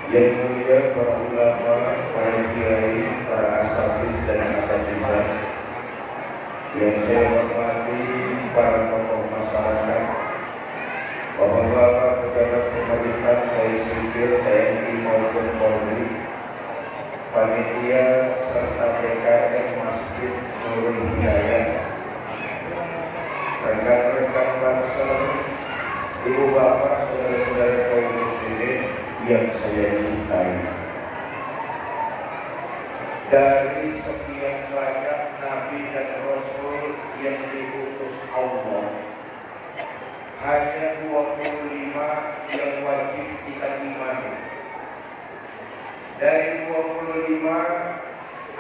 Yang mulia para ulama, para kiai, para asatidz dan asatidzah, yang saya hormati para tokoh masyarakat, bapak-bapak pejabat pemerintahan baik sipil, TNI maupun Polri, panitia serta PKN Masjid Nurul Hidayah, rekan-rekan bangsa, ibu bapak, saudara-saudara kaum muslimin yang saya cintai. Dari sekian banyak nabi dan rasul yang diutus Allah, hanya 25 yang wajib kita imani. Dari 25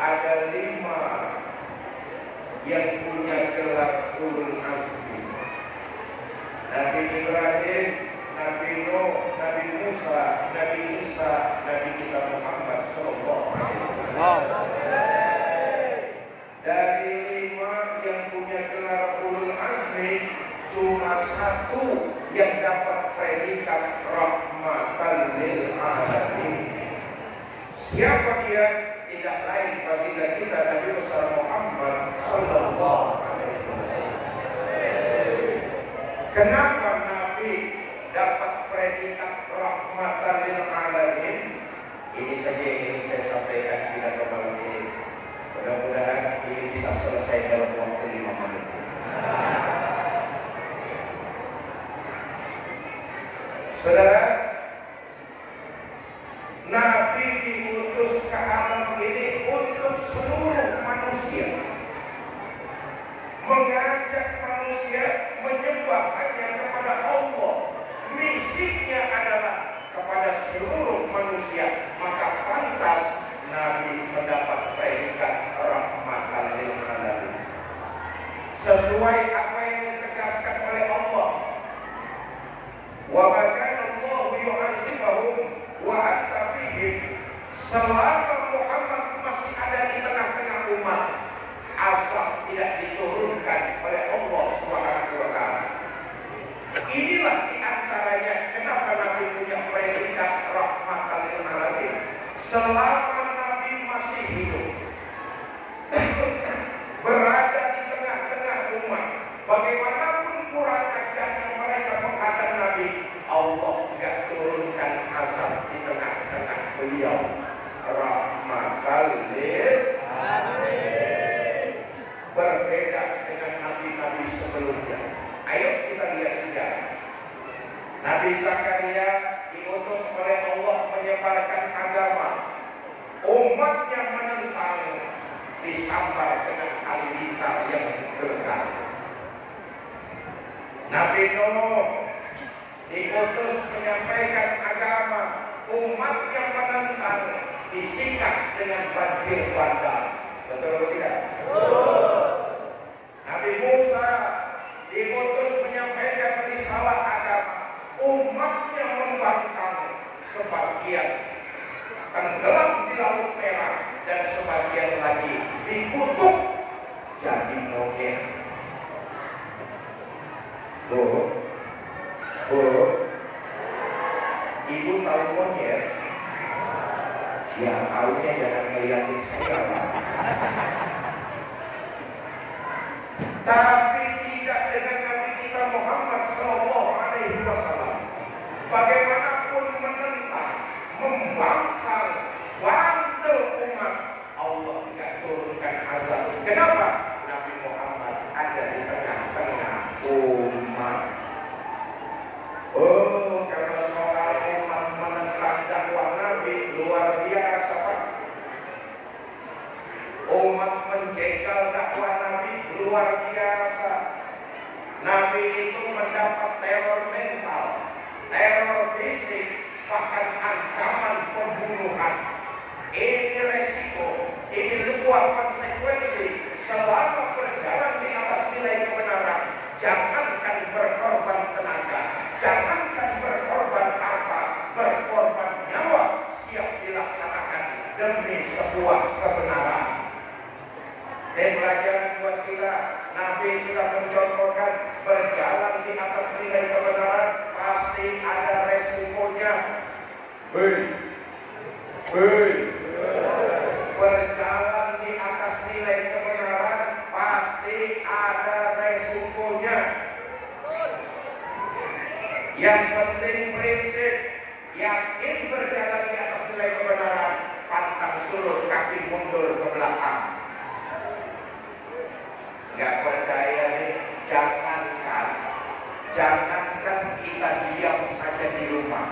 ada 5 yang punya gelar ulul azmi. Nabi Ibrahim, Nabi Nuh, Nabi Musa, Nabi Isa, Nabi kita Muhammad sallallahu alaihi wasallam. Dari 5 yang punya gelar ulul azmi, cuma 1 yang dapat predikat rahmatan lil alamin. Siapa dia? Tidak lain baginda kita Nabi besar Muhammad sallallahu alaihi wasallam. Kenapa Nabi dapat predikat rahmatan lil alamin? Ini saja yang ingin saya sampaikan pada malam ini. Mudah-mudahan ini bisa selesai dalam waktu 5 menit. Saudara, Nabi diutus ke alam ini untuk seluruh manusia, mengajak manusia menyembah hanya kepada Allah. Misinya adalah kepada seluruh manusia, maka pantas Nabi mendapat predikat rahmatan lil alamin. Sesuai apa yang ditegaskan oleh Allah, wa kana Allahu yu'adzibahum wa anta fihim. Selama Muhammad masih ada di tengah-tengah umat, azab tidak diturunkan oleh Allah Subhanahu wa taala. Inilah diantaranya kenapa Nabi punya predikat rahmatan lil alamin. Selama Nabi masih hidup, berada di tengah-tengah umat, bagaimanapun kurang ajarnya mereka menghadap Nabi, Allah tidak turunkan azab di tengah-tengah beliau. Rahmatan lil alamin. Berbeda dengan nabi-nabi sebelumnya. Ayo kita lihat sejarah. Nabi Zakaria diutus oleh Allah menyebarkan agama. Umatnya menentang, disambar dengan halilintar yang berkah. Nabi Nuh diutus menyampaikan agama. Umatnya menentang, disikat dengan banjir bandang. Betul atau tidak? Nabi Musa diutus menyampaikan risalah agama. Umatnya membangkang, sebagian tenggelam di Laut Merah dan sebagian lagi dikutuk jadi monyet. Bu, ibu tahu monyet? Ya, tahunya jangan ngeliatin saya, Pak. Tapi tidak dengan Nabi kita Muhammad sallallahu alaihi wasallam. Bagaimanapun menentang, membangkang, bandel umat, Allah tidak turunkan azab. Kenapa? Nabi Muhammad ada di tengah-tengah umat. Oh, karena soal umat menentang dakwah Nabi luar biasa, Pak. Umat menjegal dakwah Nabi luar biasa. Nabi itu mendapat teror mental, teror fisik, bahkan ancaman pembunuhan. Ini resiko, ini sebuah konsekuensi selama berjalan di atas nilai kebenaran. Jangankan berkorban tenaga, jangankan berkorban harta, berkorban nyawa siap dilaksanakan demi sebuah kebenaran. Dan pelajaran buat kita, Nabi sudah mencontohkan berjalan di atas nilai kebenaran pasti ada resikonya. Berjalan di atas nilai kebenaran pasti ada resikonya. Yang penting prinsip, yakin berjalan di atas nilai kebenaran, pantang surut, kaki mundur ke belakang. Nggak percaya nih, jangankan kita diam saja di rumah,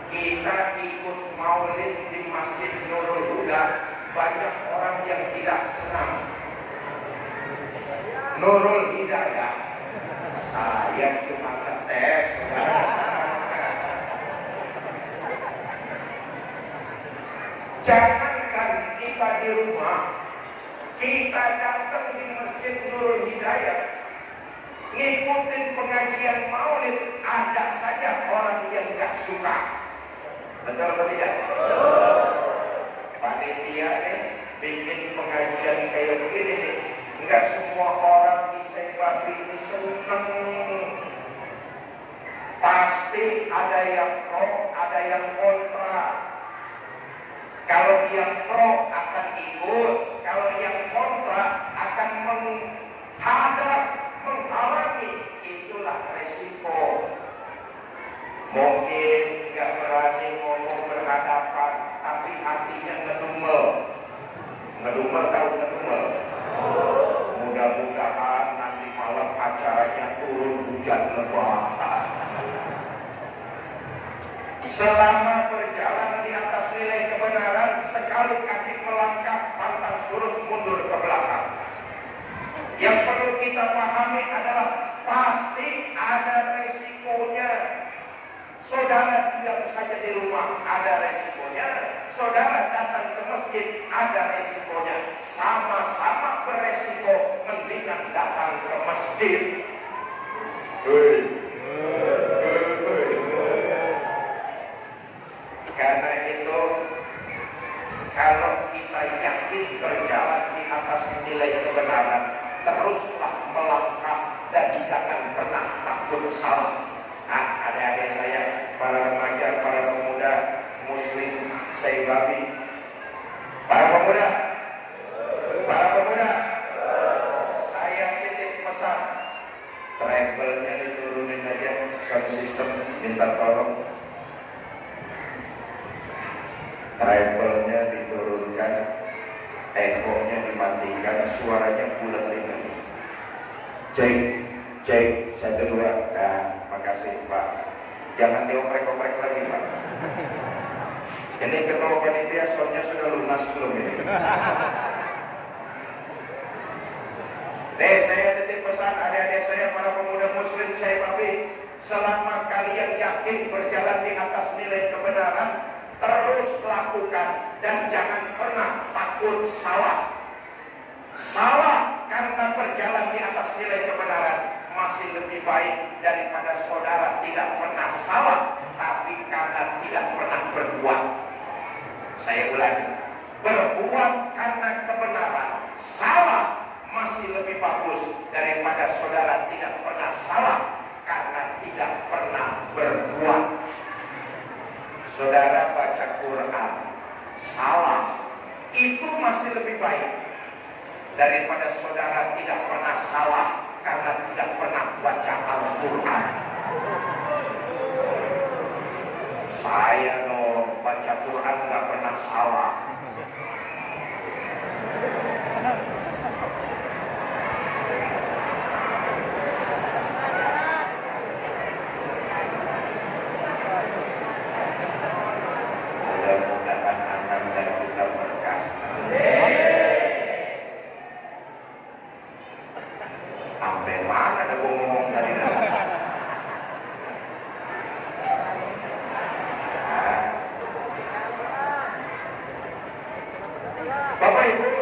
kita ikut maulid di Masjid Nurul Huda, banyak orang yang tidak senang. Nurul Hidayah, saya cuma ngetes. Jangankan kita di rumah, kita datang di Masjid Nurul Hidayah, ngikutin pengajian maulid, ada saja orang yang nggak suka. Betul atau tidak? Panitia nih bikin pengajian kayak begini nih, nggak semua orang di Sebabi ini seneng. Pasti ada yang pro, ada yang kontra. Kalau yang pro akan ikut, kalau yang kontra akan menghadap, menghalangi. Itulah resiko. Mungkin nggak berani ngomong berhadapan, tapi hatinya ngedumel. Ngedumel, tahu ngedumel? Mudah-mudahan nanti malam acaranya turun hujan lebat. Selama berjalan di atas nilai kebenaran, sekali kaki melangkah, pantang surut, mundur ke belakang. Yang perlu kita pahami adalah pasti ada resikonya. Saudara diam saja di rumah, ada resikonya. Saudara datang ke masjid, ada resikonya. Sama-sama beresiko, mendingan datang ke masjid. Karena itu, kalau kita yakin berjalan di atas nilai kebenaran, teruslah melangkah dan jangan pernah takut salah. Adik-adik saya, para remaja, para pemuda Muslim Sebabi, para pemuda, saya titip pesan, treble-nya diturunin aja, sound system minta tolong. Treble-nya diturunkan, echo-nya dimatikan, suaranya bulat lagi. Cek, 1, 2. Nah, makasih Pak. Jangan dioprek-oprek lagi Pak. Ini ketua panitia soundnya sudah lunas belum ini? Saya titip pesan adik-adik saya, para pemuda Muslim Sebabi, selama kalian yakin berjalan di atas nilai kebenaran, terus lakukan dan jangan pernah takut salah. Salah karena berjalan di atas nilai kebenaran masih lebih baik daripada saudara tidak pernah salah tapi karena tidak pernah berbuat. Saya ulangi, berbuat karena kebenaran salah masih lebih bagus daripada saudara tidak pernah salah karena tidak pernah berbuat. Saudara baca Quran salah, itu masih lebih baik daripada saudara tidak pernah salah karena tidak pernah baca Al-Quran. Saya dong baca Quran nggak pernah salah.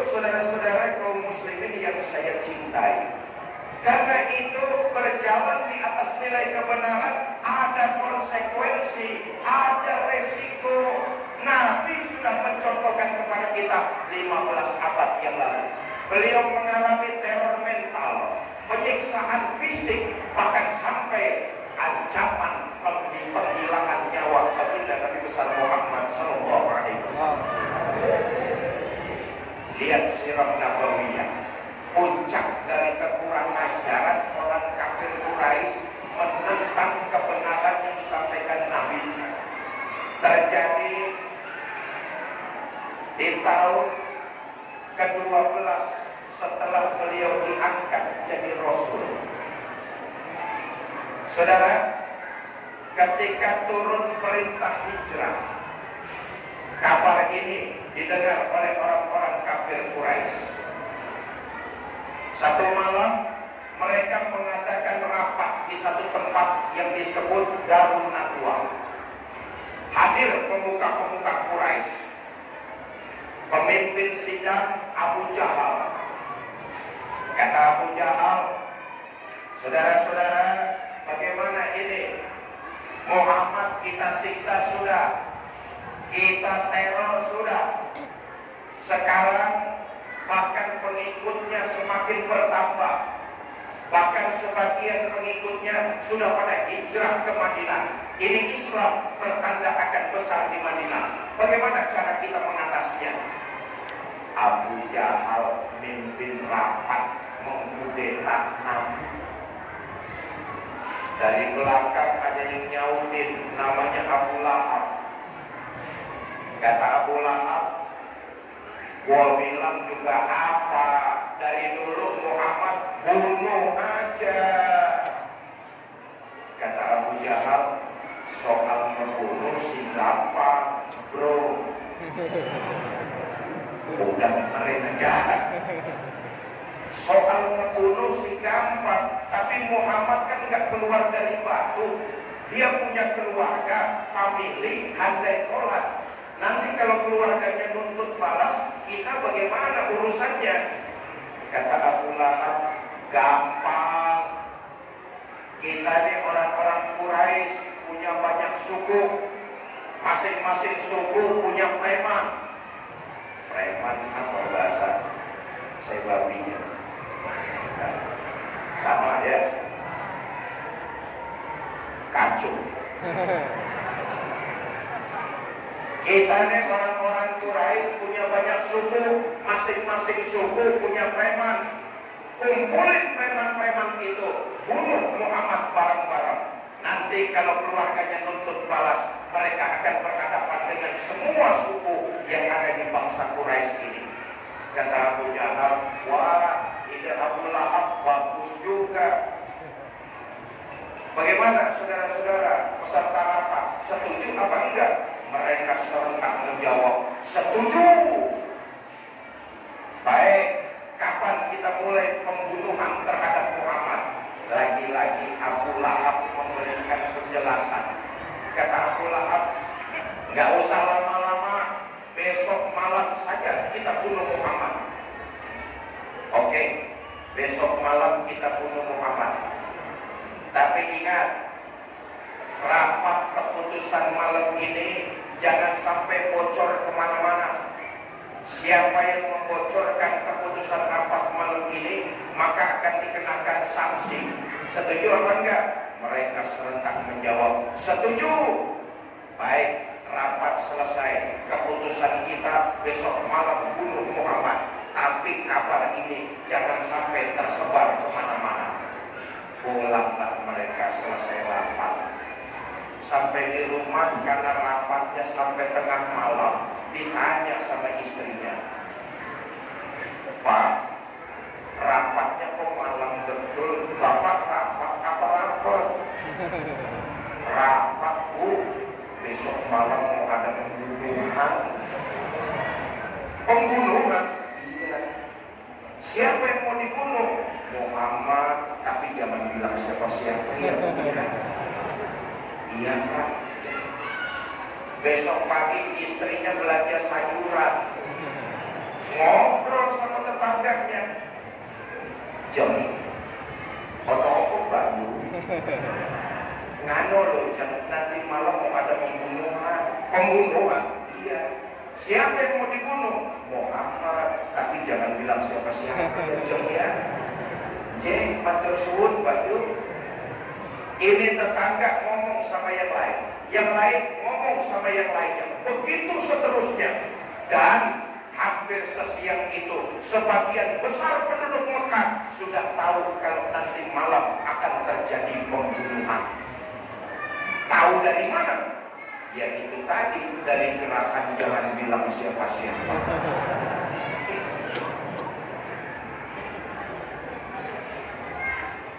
Saudara-saudara kaum muslimin yang saya cintai, karena itu berjalan di atas nilai kebenaran ada konsekuensi, ada resiko. Nabi sudah mencontohkan kepada kita 15 abad yang lalu. Beliau mengalami teror mental, penyiksaan fisik, bahkan sampai ancaman penghilangan nyawa baginda Nabi besar Muhammad SAW. Lihat sirah nabawiyah, puncak dari kekurangan ajaran orang kafir Quraisy menentang kebenaran yang disampaikan Nabi. Terjadi di tahun ke-12 setelah beliau diangkat jadi Rasul. Saudara, ketika turun perintah hijrah, kabar ini didengar oleh orang-orang kafir Quraisy. Satu malam mereka mengadakan rapat di satu tempat yang disebut Darun Nadwa. Hadir pemuka-pemuka Quraisy. Pemimpin sidang Abu Jahal. Kata Abu Jahal, saudara-saudara, bagaimana ini? Muhammad kita siksa sudah, kita teror sudah. Sekarang bahkan pengikutnya semakin bertambah. Bahkan sebagian pengikutnya sudah pada hijrah ke Madinah. Ini Islam bertanda akan besar di Madinah. Bagaimana cara kita mengatasinya? Abu Jahal mimpin rapat mengkudeta Nabi. Dari belakang ada yang nyautin, namanya Abu Lahab. Kata Abu Lahab, gua bilang juga apa, dari dulu Muhammad bunuh aja. Kata Abu Jahal, soal membunuh sih gampang bro, udah dengerin aja. Soal membunuh sih gampang, tapi Muhammad kan nggak keluar dari batu. Dia punya keluarga, famili, handai tolak. Nanti kalau keluarganya nuntut balas, kita bagaimana urusannya? Kata Abu Lahab, gampang. Kita ini orang-orang Quraisy punya banyak suku. Masing-masing suku punya preman. Preman apa bahasa saya babinya? Nah, sama ya. Kacung. Kita ini orang-orang Quraisy punya banyak suku, masing-masing suku punya preman. Kumpulin preman-preman itu, bunuh Muhammad bareng-bareng. Nanti kalau keluarganya nuntut balas, mereka akan berhadapan dengan semua suku yang ada di bangsa Quraisy ini. Kata Abu Jahal, wah, ide Abu Lahab bagus juga. Bagaimana saudara-saudara peserta rapat, setuju apa enggak? Mereka serentak menjawab, setuju. Baik, kapan kita mulai pembunuhan terhadap Muhammad? Lagi-lagi Abu Lahab memberikan penjelasan. Kata Abu Lahab, nggak usah lama-lama, besok malam saja kita bunuh Muhammad. Oke, besok malam kita bunuh Muhammad. Tapi ingat, rapat keputusan malam ini jangan sampai bocor kemana-mana. Siapa yang membocorkan keputusan rapat malam ini, maka akan dikenakan sanksi. Setuju apa enggak? Mereka serentak menjawab, setuju. Baik, rapat selesai. Keputusan kita besok malam bunuh Muhammad. Tapi kabar ini jangan sampai tersebar kemana-mana. Pulanglah mereka selesai rapat. Sampai di rumah karena rapatnya sampai tengah malam, ditanya sama istrinya, Pak, rapatnya kok malam betul? Bapak rapat apa-apa? Rapat, Bu, besok malam mau ada pembunuhan. Pembunuhan? Iya. Siapa yang mau dibunuh? Muhammad, tapi jangan bilang siapa-siapa ya. Iya Pak. Besok pagi istrinya belanja sayuran, ngobrol sama tetangganya. Jam apa bayu ngano loh, jam nanti malam mau ada pembunuhan. Pembunuhan? Iya. Siapa yang mau dibunuh? Muhammad, tapi jangan bilang siapa-siapa ya jam ya. Jeng, matur suwun bayu. Ini tetangga ngomong sama yang lain, yang lain ngomong sama yang lainnya, begitu seterusnya. Dan hampir sesiang itu sebagian besar penduduk Mekah sudah tahu kalau nanti malam akan terjadi pembunuhan. Tahu dari mana? Ya itu tadi, dari gerakan jangan bilang siapa-siapa.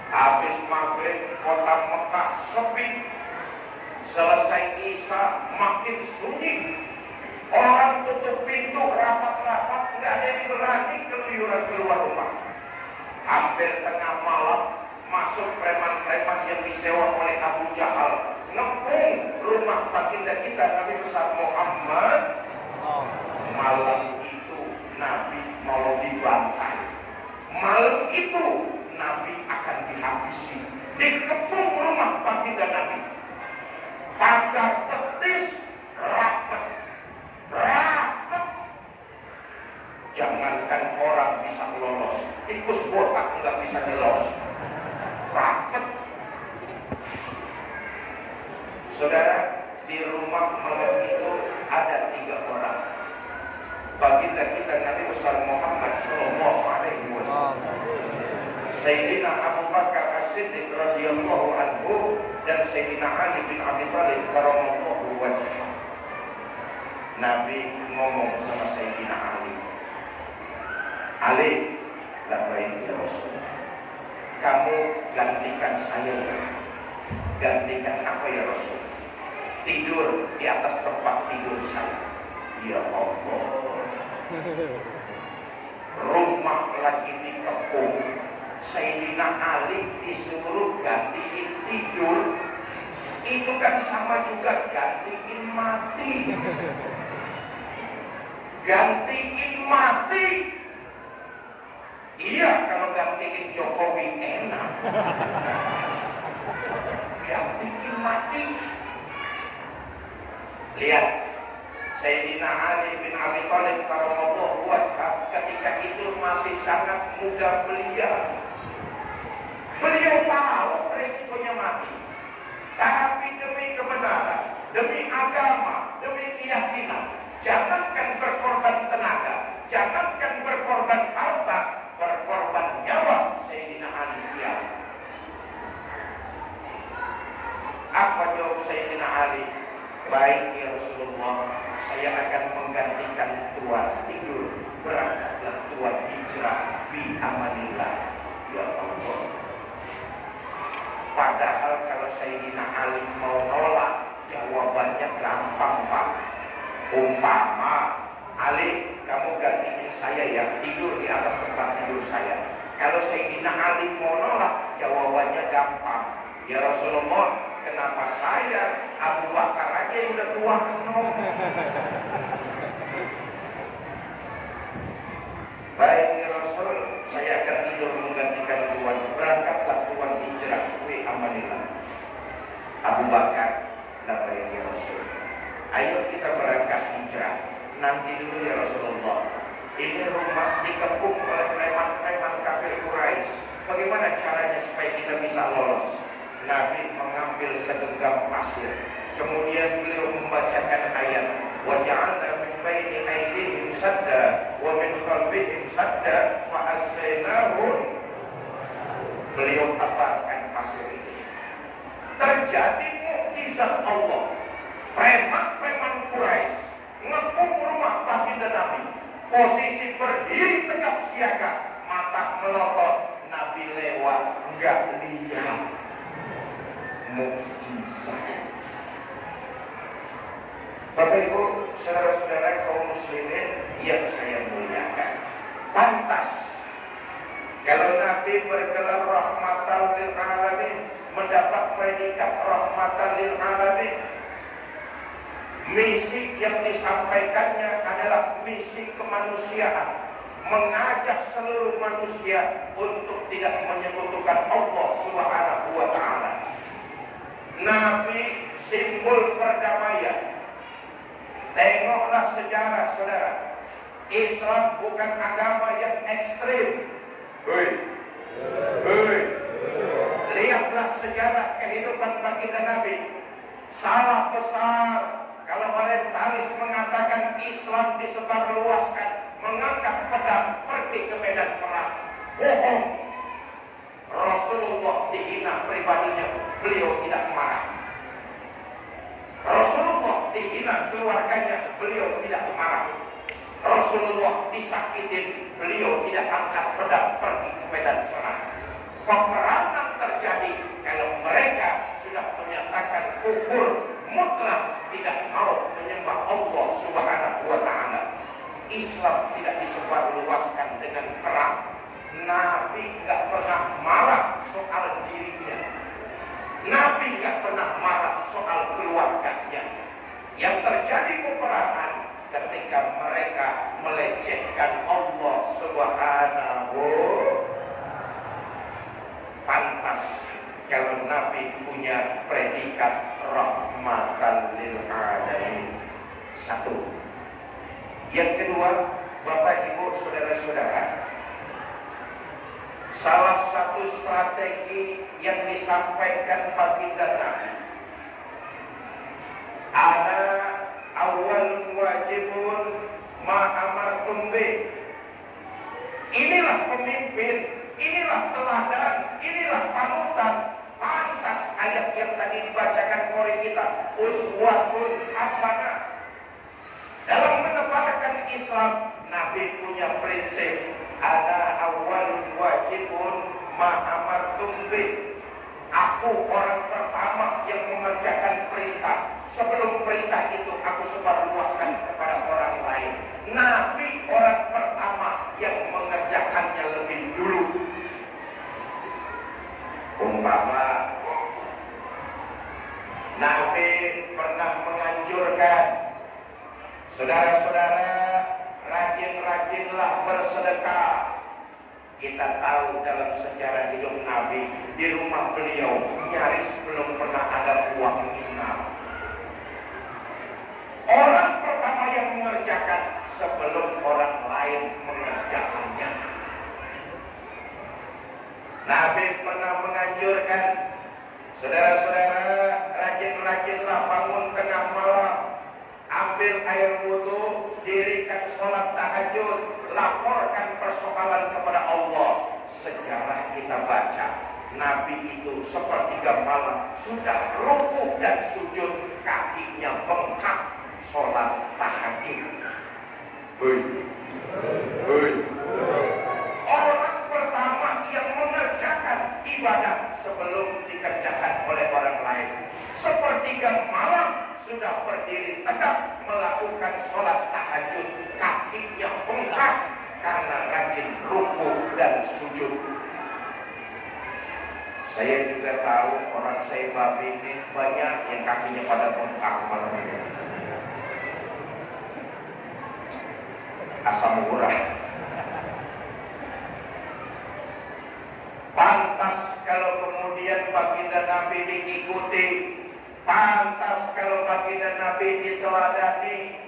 Habis maghrib kota Mekah sepi. Selesai Isya makin sunyi. Orang tutup pintu rapat-rapat, nggak ada yang berani keluyuran keluar rumah. Hampir tengah malam masuk preman-preman yang disewa oleh Abu Jahal, ngepung rumah baginda kita Nabi besar Muhammad. Malam itu Nabi mau dibantai. Malam itu Nabi akan dihabisi. Dikepung rumah baginda Nabi. Pagar betis rapat. Jangankan orang bisa lolos, tikus botak nggak bisa lolos. Rapet. Saudara, di rumah malam itu ada 3 orang. Baginda kita Nabi besar Muhammad Sallallahu Alaihi Wasallam, Sayyidina Abu Bakar As-Siddiq radhiyallahu anhu, dan Sayyidina Ali bin Abi Thalib karamallahu wajhah. Nabi ngomong sama Sayyidina Ali, Ali, labbaik ya Rasul, kamu gantikan saya. Gantikan apa ya Rasul? Tidur di atas tempat tidur saya. Ya Allah, rumah lagi dikepung, Sayyidina Ali disuruh gantiin tidur. Itu kan sama juga gantiin mati. Gantiin mati. Iya, kalau gantiin Jokowi enak. Gantiin mati. Lihat, Sayyidina Ali bin Abi Thalib karamallahu wajhah ketika itu masih sangat muda belia. Beliau tahu resikonya mati. Tapi demi kebenaran, demi agama, demi keyakinan, jangankan berkorban tenaga, jangankan berkorban harta, berkorban nyawa. Sayyidina Ali siap. Apa jawab Sayyidina Ali? Baik ya Rasulullah, saya akan menggantikan tuan tidur. Berangkatlah tuan hijrah fi amanillah. Ya Allah. Padahal kalau Sayyidina Ali mau nolak, jawabannya gampang Pak. Umpama, Ali, kamu gantiin saya ya, tidur di atas tempat tidur saya. Kalau Sayyidina Ali mau nolak, jawabannya gampang. Ya Rasulullah, kenapa saya? Abu Bakar aja yang udah tua. Baik ya Rasul, saya akan tidur menggantikan tuan. Berangkatlah tuan hijrah fi amanillah. Abu Bakar, labbaik ya Rasul, ayo kita berangkat hijrah. Nanti dulu ya Rasulullah, ini rumah dikepung oleh preman-preman kafir Quraisy. Bagaimana caranya supaya kita bisa lolos? Nabi mengambil segenggam pasir, kemudian beliau membacakan ayat, wa ja'alna min baini aydihim sadda wa min khalfihim sadda fa agsaynahum. Beliau taparkan pasir itu. Terjadi mukjizat Allah. Preman-preman Quraisy ngepung rumah baginda Nabi, posisi berdiri tegap siaga, mata melotot. Nabi lewat, enggak lihat. Mukjizat. Bapak Ibu, saudara-saudara kaum muslimin yang saya muliakan, pantas kalau Nabi bergelar rahmatan lil alamin, mendapat predikat rahmatan lil alamin. Misi yang disampaikannya adalah misi kemanusiaan, mengajak seluruh manusia untuk tidak menyekutukan Allah Subhanahu wa ta'ala. Nabi simbol perdamaian. Tengoklah sejarah saudara, Islam bukan agama yang ekstrim. Lihatlah sejarah kehidupan baginda Nabi. Salah besar kalau orientalis mengatakan Islam disebarluaskan mengangkat pedang pergi ke medan perang. Bohong. Rasulullah dihina pribadinya, beliau tidak marah. Rasulullah dihina keluarganya, beliau tidak marah. Rasulullah disakitin, beliau tidak angkat pedang pergi ke medan perang. Peperangan terjadi kalau mereka sudah menyatakan kufur mutlak, tidak mau menyembah Allah Subhanahu wa Ta'ala. Islam tidak disebarluaskan dengan perang. Nabi nggak pernah marah soal dirinya. Nabi nggak pernah marah soal keluarganya. Yang terjadi peperangan ketika mereka melecehkan Allah Subhanahu. Pantas kalau Nabi punya predikat rahmatan lil alamin. Satu. Yang kedua, Bapak Ibu saudara-saudara, salah satu strategi yang disampaikan baginda Nabi, ada awal wajibun ma'amartum bih. Inilah pemimpin, inilah teladan, inilah panutan. Pantas ayat yang tadi dibacakan oleh kita, uswatun hasanah. Dalam menebarkan Islam, Nabi punya prinsip, ada awalun wajibun ma'amartum bih. Aku orang pertama yang mengerjakan perintah. Sebelum perintah itu aku sebarluaskan kepada orang lain. Nabi orang pertama yang mengerjakannya lebih dulu. Umpama Nabi pernah menganjurkan saudara-saudara, rajin-rajinlah bersedekah. Kita tahu dalam sejarah hidup Nabi, di rumah beliau nyaris belum pernah ada uang inap. Orang pertama yang mengerjakan sebelum orang lain mengerjakannya. Nabi pernah menganjurkan saudara-saudara, rajin-rajinlah bangun tengah malam, ambil air wudhu, dirikan sholat tahajud, laporkan persoalan kepada Allah. Sejarah kita baca, Nabi itu sepertiga malam sudah ruku dan sujud, kakinya bengkak sholat tahajud. Orang pertama yang mengerjakan ibadah sebelum dikerjakan oleh orang lain. Sepertiga malam sudah berdiri tegak melakukan sholat tahajud, kakinya bengkak karena rajin ruku dan sujud. Saya juga tahu orang saya babi ini banyak yang kakinya pada bengkak malam ini. Asam urat. Pantas kalau kemudian baginda Nabi diikuti, pantas kalau baginda Nabi diteladani.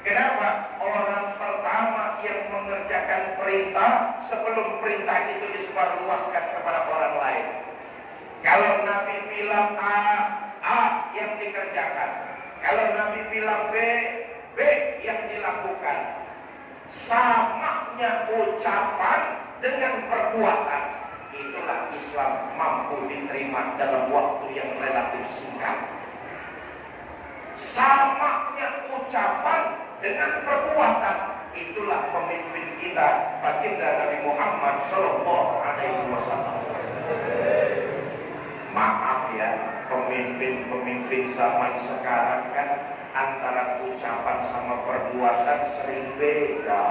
Kenapa? Orang pertama yang mengerjakan perintah sebelum perintah itu disebarluaskan kepada orang lain. Kalau Nabi bilang A yang dikerjakan. Kalau Nabi bilang B yang dilakukan. Samanya ucapan dengan perbuatan, itulah Islam mampu diterima dalam waktu yang relatif singkat. Samanya ucapan dengan perbuatan, itulah pemimpin kita, baginda Nabi Muhammad Sallallahu Alaihi Wasallam. Maaf ya, pemimpin-pemimpin zaman sekarang kan antara ucapan sama perbuatan sering beda.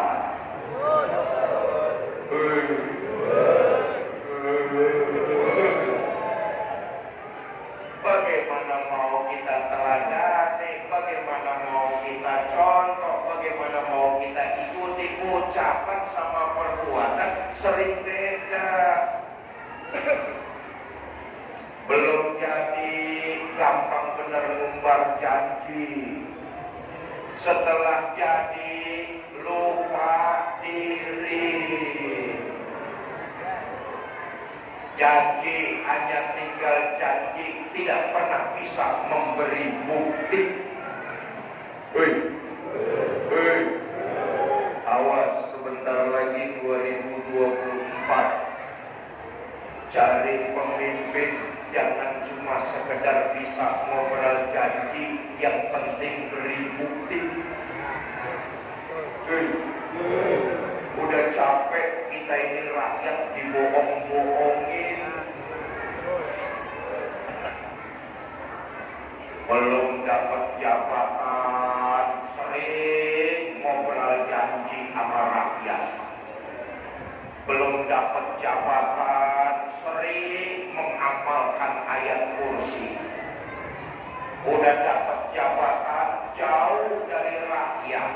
Bagaimana mau kita teladani, bagaimana mau kita contoh, bagaimana mau kita ikuti, ucapan sama perbuatan sering beda. Belum jadi gampang bener ngumbar janji. Setelah jadi lupa diri. Janji hanya tinggal janji, tidak pernah bisa memberi bukti. Awas, Cari pemimpin jangan cuma sekedar bisa ngobrol janji, yang penting beri bukti. Udah capek kita ini rakyat dibohong-bohongin. Belum dapat jabatan sering ngobrol janji sama rakyat. Belum dapat jabatan sering mengamalkan ayat kursi. Udah dapat jabatan jauh dari rakyat,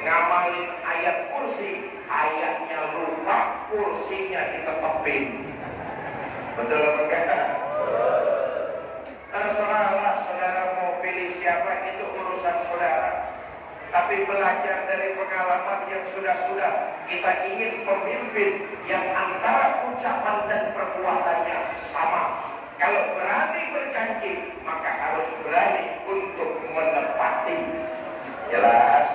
ngamalin ayat kursi, ayatnya lupa, kursinya diketepin. Betul apa enggak? Terserahlah saudara mau pilih siapa, itu urusan saudara. Tapi belajar dari pengalaman yang sudah-sudah. Kita ingin pemimpin yang antara ucapan dan perbuatannya sama. Kalau berani berjanji, maka harus berani untuk menepati. Jelas?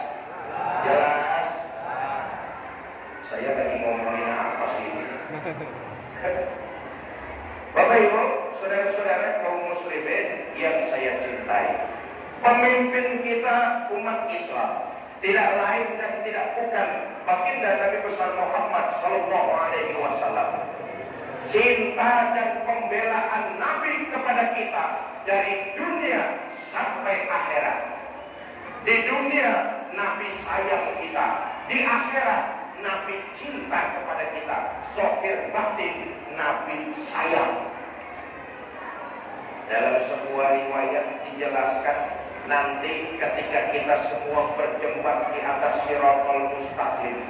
Jelas? Saya lagi ngomongin apa sih ini? Bapak Ibu, saudara-saudara kaum muslimin yang saya cintai, pemimpin kita umat Islam tidak lain dan tidak bukan baginda Nabi besar Muhammad sallallahu alaihi wasallam. Cinta dan pembelaan Nabi kepada kita dari dunia sampai akhirat. Di dunia Nabi sayang kita, di akhirat Nabi cinta kepada kita. Zahir batin Nabi sayang. Dalam sebuah riwayat dijelaskan, nanti ketika kita semua berjembat di atas Shiratal Mustaqim,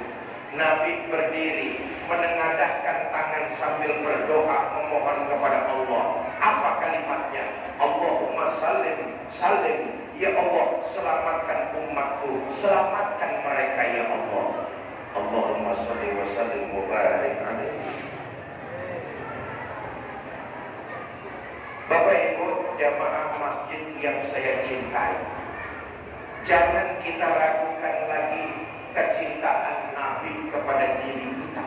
Nabi berdiri menengadahkan tangan sambil berdoa memohon kepada Allah. Apa kalimatnya? Allahumma salim, salim. Ya Allah, selamatkan umatku, selamatkan mereka ya Allah. Allahumma sholli wa sallim wa barik alaihi. Bapak Ibu jamaah masjid yang saya cintai, jangan kita ragukan lagi kecintaan Nabi kepada diri kita.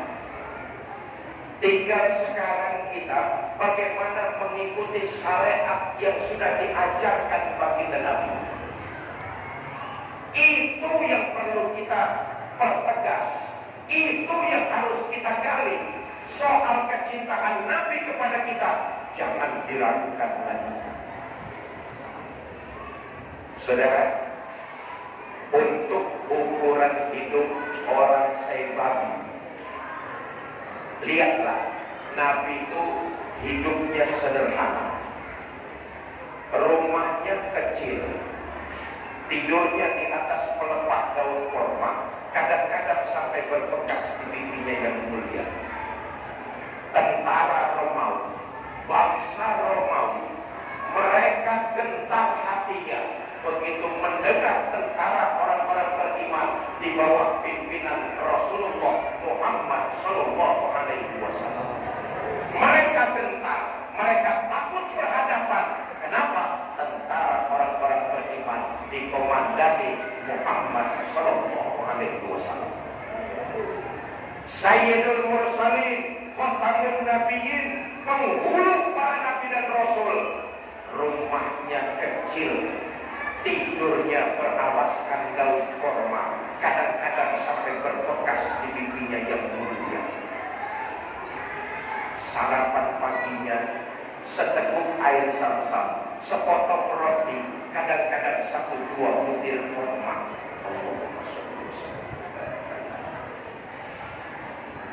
Tinggal sekarang kita bagaimana mengikuti syariat yang sudah diajarkan baginda Nabi. Itu yang perlu kita pertegas, itu yang harus kita gali. Soal kecintaan Nabi kepada kita jangan diragukan lagi. Saudara, untuk ukuran hidup orang Saibabi, lihatlah Nabi itu hidupnya sederhana, rumahnya kecil, tidurnya di atas pelepah daun kurma, kadang-kadang sampai berbekas di pipinya yang mulia. Tentara Romawi, bangsa Romawi, mereka gentar hatinya begitu mendengar tentara orang-orang beriman di bawah pimpinan Rasulullah Muhammad Sallallahu Alaihi Wasallam. Mereka gentar, mereka takut berhadapan. Kenapa? Tentara orang-orang beriman dikomandani Muhammad Sallallahu Alaihi Wasallam. Sayyidul Mursalin, Khatamun Nabiyyin, penghulu para nabi dan rasul, rumahnya kecil, tidurnya beralaskan daun kurma, kadang-kadang sampai berbekas di pipinya yang mulia. Sarapan paginya seteguk air zam-zam, sepotong roti, kadang-kadang 1-2 butir kurma. Allahumma sholli wa sallim.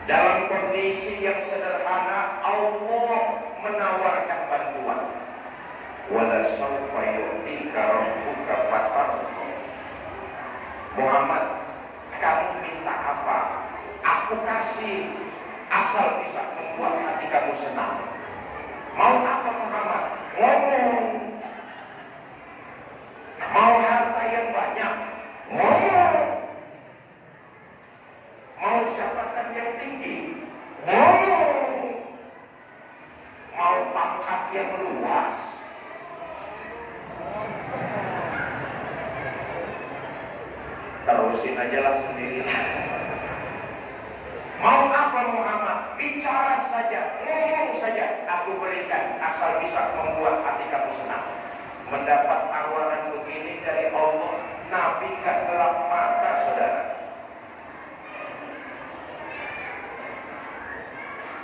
Dalam kondisi yang sederhana, Allah menawarkan bantuan. Wala sawfa yu'tika rabbuka fatarda. Muhammad, kamu minta apa? Aku kasih, asal bisa membuat hati kamu senang. Mau apa Muhammad? Ngomong. Mau harta yang banyak? Ngomong. Mau jabatan yang tinggi? Ngomong. Mau pangkat yang luas? Terusin aja lah sendiri. Mau apa Muhammad? Bicara saja, ngomong. saja aku berikan asal bisa membuat hati kamu senang. Mendapat tawaran begini dari Allah, Nabi gak gelap mata, saudara.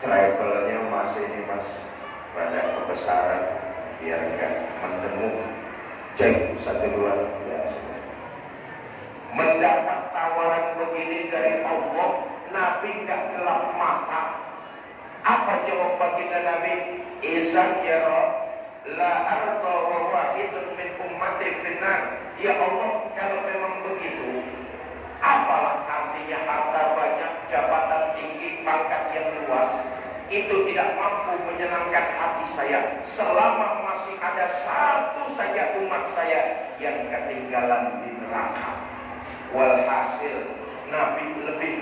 Travelnya masih ini mas, pada kebesaran, biar gak mendengung. Cek 1 2 ya. Mendapat tawaran begini dari Allah, Nabi gak gelap mata. Apa jawab baginda Nabi? Izan ya Rabb, la arda wa wahidun min ummati finnar. Ya Allah, kalau memang begitu, apalah artinya harta banyak, jabatan tinggi, pangkat yang luas, itu tidak mampu menyenangkan hati saya selama masih ada satu saja umat saya yang ketinggalan di neraka. Walhasil Nabi lebih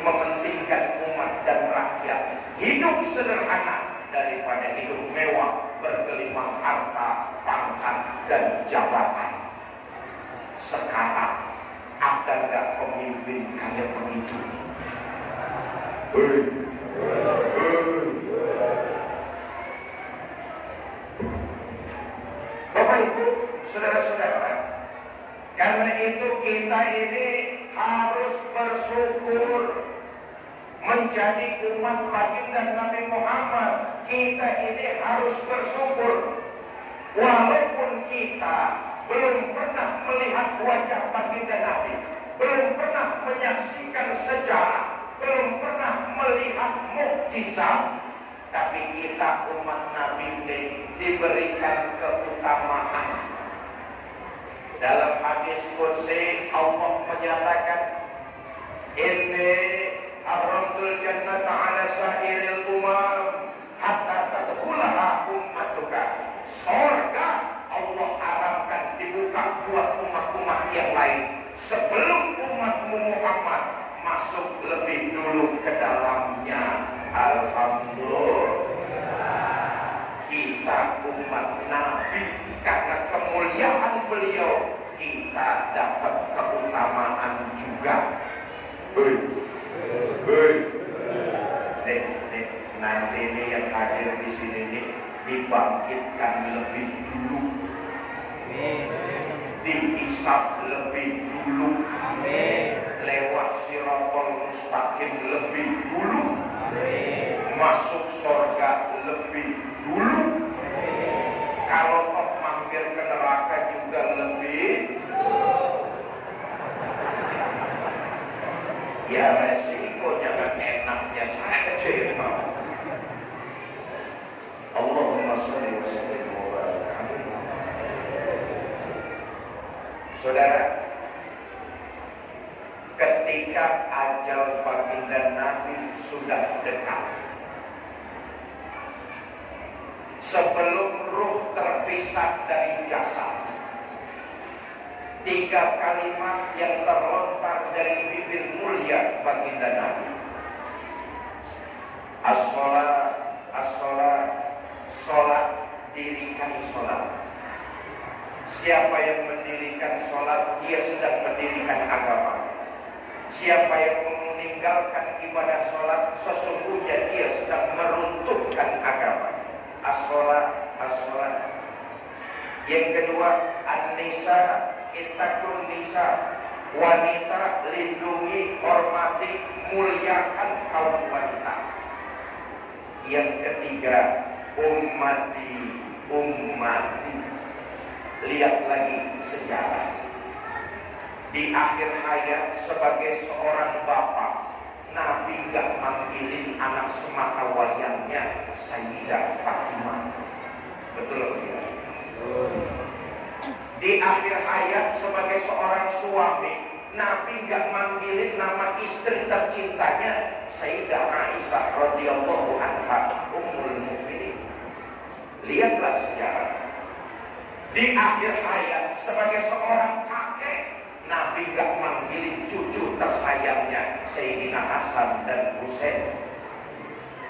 mementingkan umat dan rakyat hidup sederhana daripada hidup mewah bergelimang harta, pangkat, dan jabatan. Sekarang ada nggak pemimpin kayak begitu? Bapak Ibu, saudara-saudara, karena itu kita ini harus bersyukur menjadi umat baginda Nabi Muhammad. Kita ini harus bersyukur walaupun kita belum pernah melihat wajah baginda Nabi, belum pernah menyaksikan sejarah, belum pernah melihat mukjizat, tapi kita umat Nabi ini diberikan keutamaan. Dalam hadis qudsi Allah menyatakan, inni haramtul jannata ala sa'iril umam hatta tadkhulaha ummatuka. Surga Allah haramkan dibuka buat umat-umat yang lain sebelum umatmu Muhammad masuk lebih dulu ke dalamnya. Alhamdulillah, kita umat Nabi, karena kemuliaan beliau kita dapat keutamaan juga. Nanti ini yang hadir di sini nih dibangkitkan lebih dulu, dihisab lebih dulu, lewat Shirathul Mustaqim lebih dulu, masuk surga lebih dulu. Kalau toh mampir ke neraka juga lebih. Ya resiko jangan enaknya saja ya Pak. Allahumma sholli wa sallim wa barik alaihi. Saudara, ketika ajal baginda Nabi sudah dekat, sebelum ruh terpisah dari jasad, 3 kalimat yang terlontar dari bibir mulia baginda Nabi. As-sholat, as-sholat, sholat, dirikan sholat. Siapa yang mendirikan sholat, dia sedang mendirikan agama. Siapa yang meninggalkan ibadah sholat, sesungguhnya dia sedang meruntuhkan agama. As-sholat, as-sholat. Yang kedua, an-nisa, ittaqun nisa, wanita, lindungi, hormati, muliakan kaum wanita. Yang ketiga, ummati, ummati. Lihat lagi sejarah. Di akhir hayat sebagai seorang bapak, Nabi gak manggilin anak semata wayangnya Sayyidah Fatimah. Betul ya? Di akhir hayat sebagai seorang suami, Nabi gak manggilin nama istri tercintanya Sayyidah Aisyah radhiyallahu anha ummul mukminin. Lihatlah sejarah. Di akhir hayat sebagai seorang kakek, Nabi gak manggilin cucu tersayangnya Sayyidina Hasan dan Husain.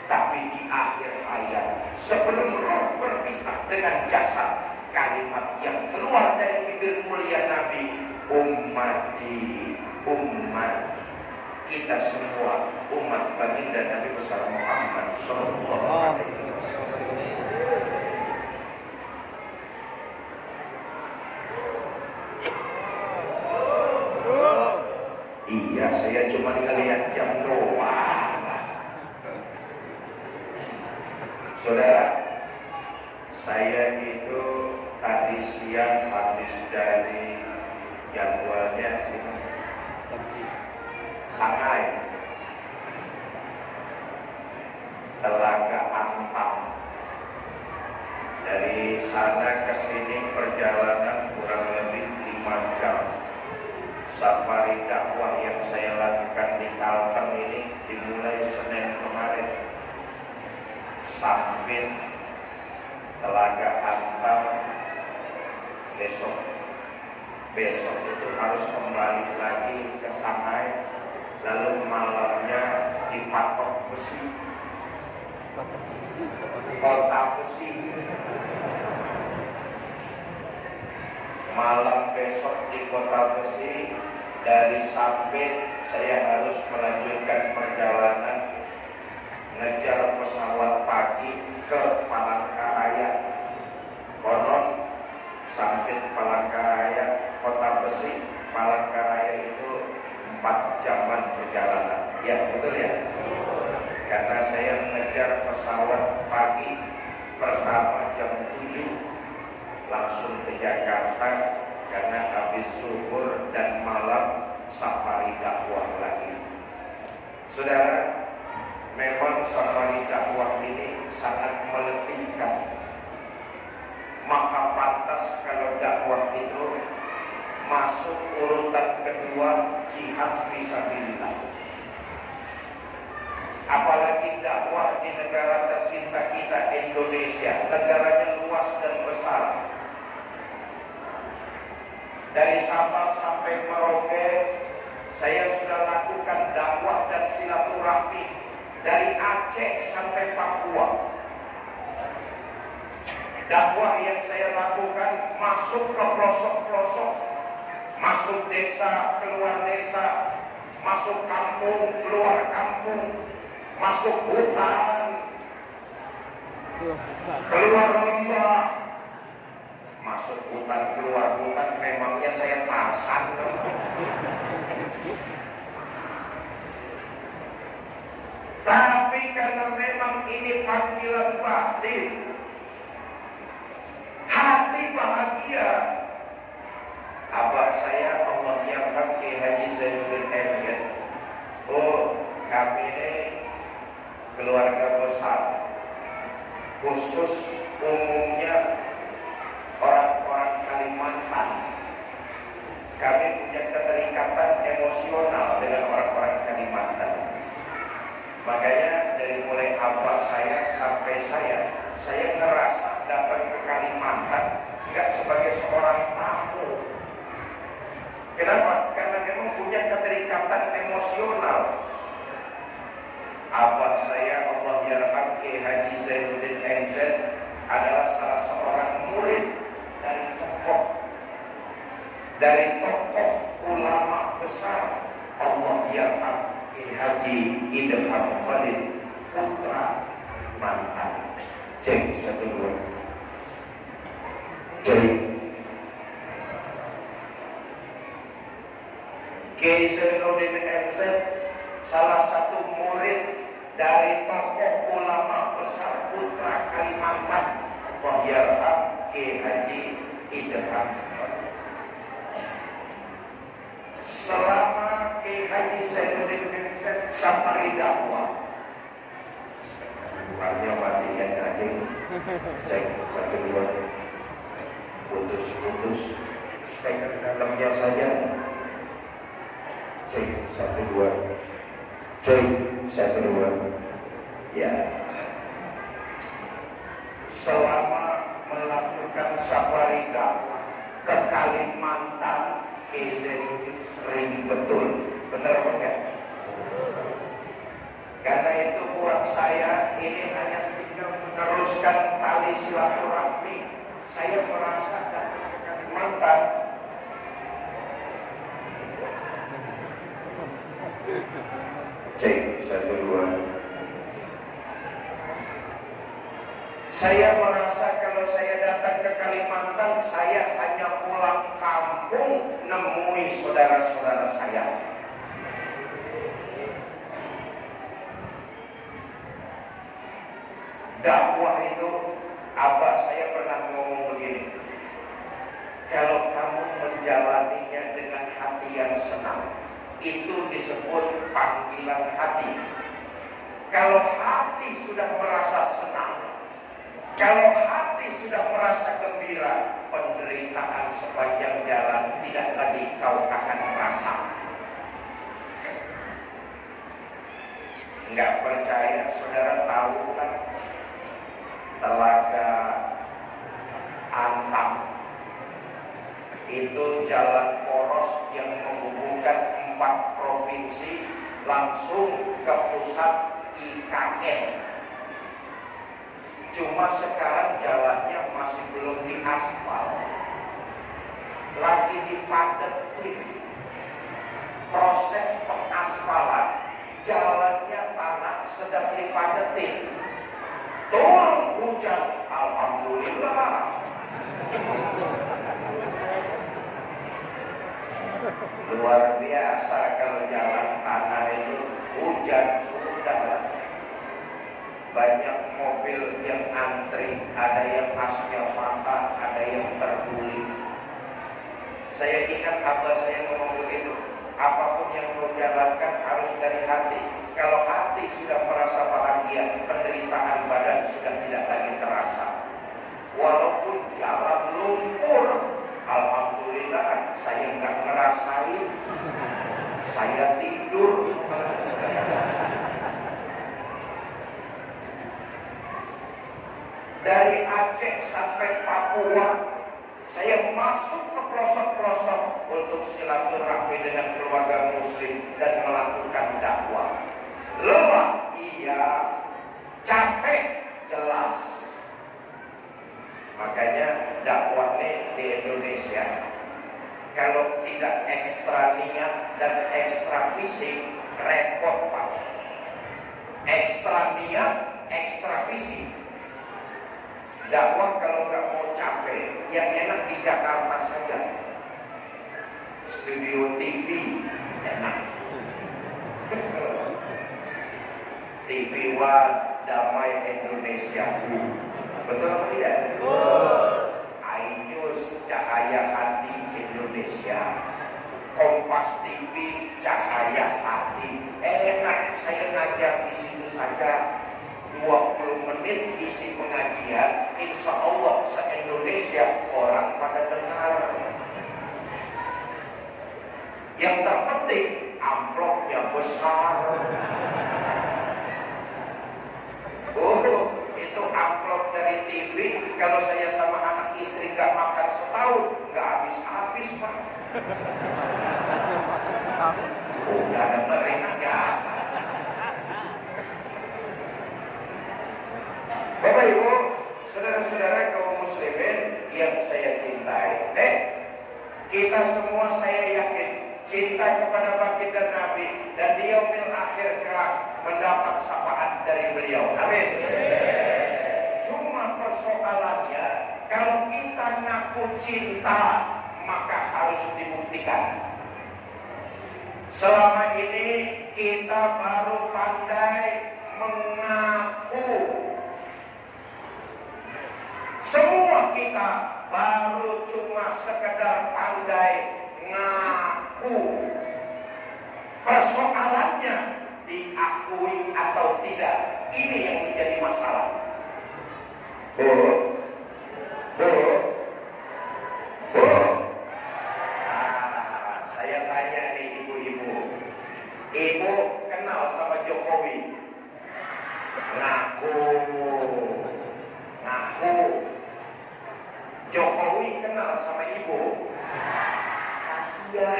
Tapi di akhir hayat sebelum roh berpisah dengan jasad, kalimat yang keluar dari bibir mulia Nabi, ummati, umat. Kita semua umat baginda Nabi besar Muhammad sallallahu alaihi wasallam. Saudara, saya itu tadi siang habis dari jadwalnya Shanghai, Telaga Ampang. Dari sana ke sini perjalanan kurang lebih 5 jam. Safari dakwah yang saya lakukan di Kalteng ini dimulai Senin kemarin sampai Telaga Ampang besok. Besok itu harus kembali lagi ke Shanghai, lalu malamnya dipatok besi. Kota besi. Malam besok di Kota Besi, dari Sampit saya harus melanjutkan perjalanan ngejar pesawat pagi ke Palangkaraya. Konon Sampit Palangkaraya, Kota Besi, Palangkaraya itu 4 jaman perjalanan. Ya betul ya. Karena saya mengejar pesawat pagi pertama jam 7 langsung ke Jakarta, karena habis zuhur dan malam safari dakwah lagi. Saudara, memang safari dakwah ini sangat meletihkan. Maka pantas kalau dakwah itu masuk urutan kedua jihad fisabilillah. Apalagi dakwah di negara tercinta kita Indonesia, negaranya luas dan besar. Dari Sabang sampai Merauke saya sudah lakukan dakwah dan silaturahmi. Dari Aceh sampai Papua, dakwah yang saya lakukan masuk ke pelosok-pelosok, masuk desa, keluar desa, masuk kampung, keluar kampung, masuk hutan, keluar lembah, masuk hutan, keluar hutan. Memangnya saya Tarzan? Tapi karena memang ini panggilan batin, hati bahagia. Abah saya Allah yarham Ki Haji Zainuddin MZ. Oh, kami ini keluarga besar, khusus umumnya orang-orang Kalimantan. Kami punya keterikatan emosional dengan orang-orang Kalimantan. Makanya dari mulai abah saya sampai saya ngerasa datang ke Kalimantan nggak sebagai seorang tamu. Kenapa? Karena memang punya keterikatan emosional. Abah saya Allah yarham Ki Haji Zainuddin MZ adalah salah seorang murid dari tokoh ulama besar Allah yarham Ki Haji Idham Khalid putra mantan. Cek 1 2. Cek. Ki Zainuddin MZ salah satu murid dari tokoh ulama besar putra Kalimantan Allah yarham Ki Haji Idham. Selama Ki Haji Zainuddin MZ safari dakwah, bukannya matikan aja, cek 1 2, putus-putus, steker dalamnya saja, cek 1 2, cek 1 2, ya. Selama melakukan safari dakwah ke Kalimantan, Ki Zainuddin sering betul, benar apa enggak? Karena itu buat saya ini hanya tinggal meneruskan tali silaturahmi. Saya merasa datang ke Kalimantan cek 1 2. Saya merasa kalau saya datang ke Kalimantan, saya hanya pulang kampung nemui saudara-saudara saya. Dakwah itu, abah saya pernah ngomong begini, kalau kamu menjalaninya dengan hati yang senang, itu disebut panggilan hati. Kalau hati sudah merasa senang, kalau hati sudah merasa gembira, penderitaan sepanjang jalan tidak lagi kau akan merasa. Enggak percaya, saudara tahu kan Telaga Antam itu jalan poros yang menghubungkan 4 provinsi langsung ke pusat IKN. Cuma sekarang jalannya masih belum diaspal, lagi dipadetin. Proses pengaspalan, jalannya tanah sedang dipadetin. Turun hujan, alhamdulillah. Luar biasa kalau jalan tanah itu hujan sudah. Banyak mobil yang antri, ada yang asnya patah, ada yang terguling. Saya ingat abah saya ngomong begitu, apapun yang kau jalankan harus dari hati. Kalau hati sudah merasa bahagia, penderitaan badan sudah tidak lagi terasa. Walaupun jalan lumpur, alhamdulillah saya nggak ngerasain. Saya tidur. Dari Aceh sampai Papua, saya masuk ke pelosok-pelosok untuk silaturahmi dengan keluarga muslim dan melakukan dakwah. Lelah, iya. Capek, jelas. Makanya dakwah ini di Indonesia, kalau tidak ekstra niat dan ekstra fisik, repot Pak. Ekstra niat, ekstra fisik. Dakwah kalau nggak mau capek, yang enak di Jakarta saja. Studio TV enak. TV One, Damai Indonesia. Betul apa tidak? iNews, Cahaya Hati Indonesia. Kompas TV, Cahaya Hati. Enak, saya ngajar di situ saja. 20 menit isi pengajian, insya Allah se-Indonesia orang pada dengar. Yang terpenting amplopnya besar. Oh, itu amplop dari TV. Kalau saya sama anak istri nggak makan setahun, nggak habis-habis Pak. Udah dengerin aja. Bapak Ibu, saudara-saudara kaum muslimin yang saya cintai, kita semua saya yakin cinta kepada baginda Nabi dan di yaumil akhir kelak mendapat syafaat dari beliau. Amin. Cuma persoalannya, kalau kita ngaku cinta maka harus dibuktikan. Selama ini kita baru pandai mengaku. Semua kita baru cuma sekedar pandai ngaku. Persoalannya diakui atau tidak, ini yang menjadi masalah. Bu, saya tanya nih ibu-ibu, ibu kenal sama Jokowi? Ngaku. Jokowi kenal sama ibu? Kasihan.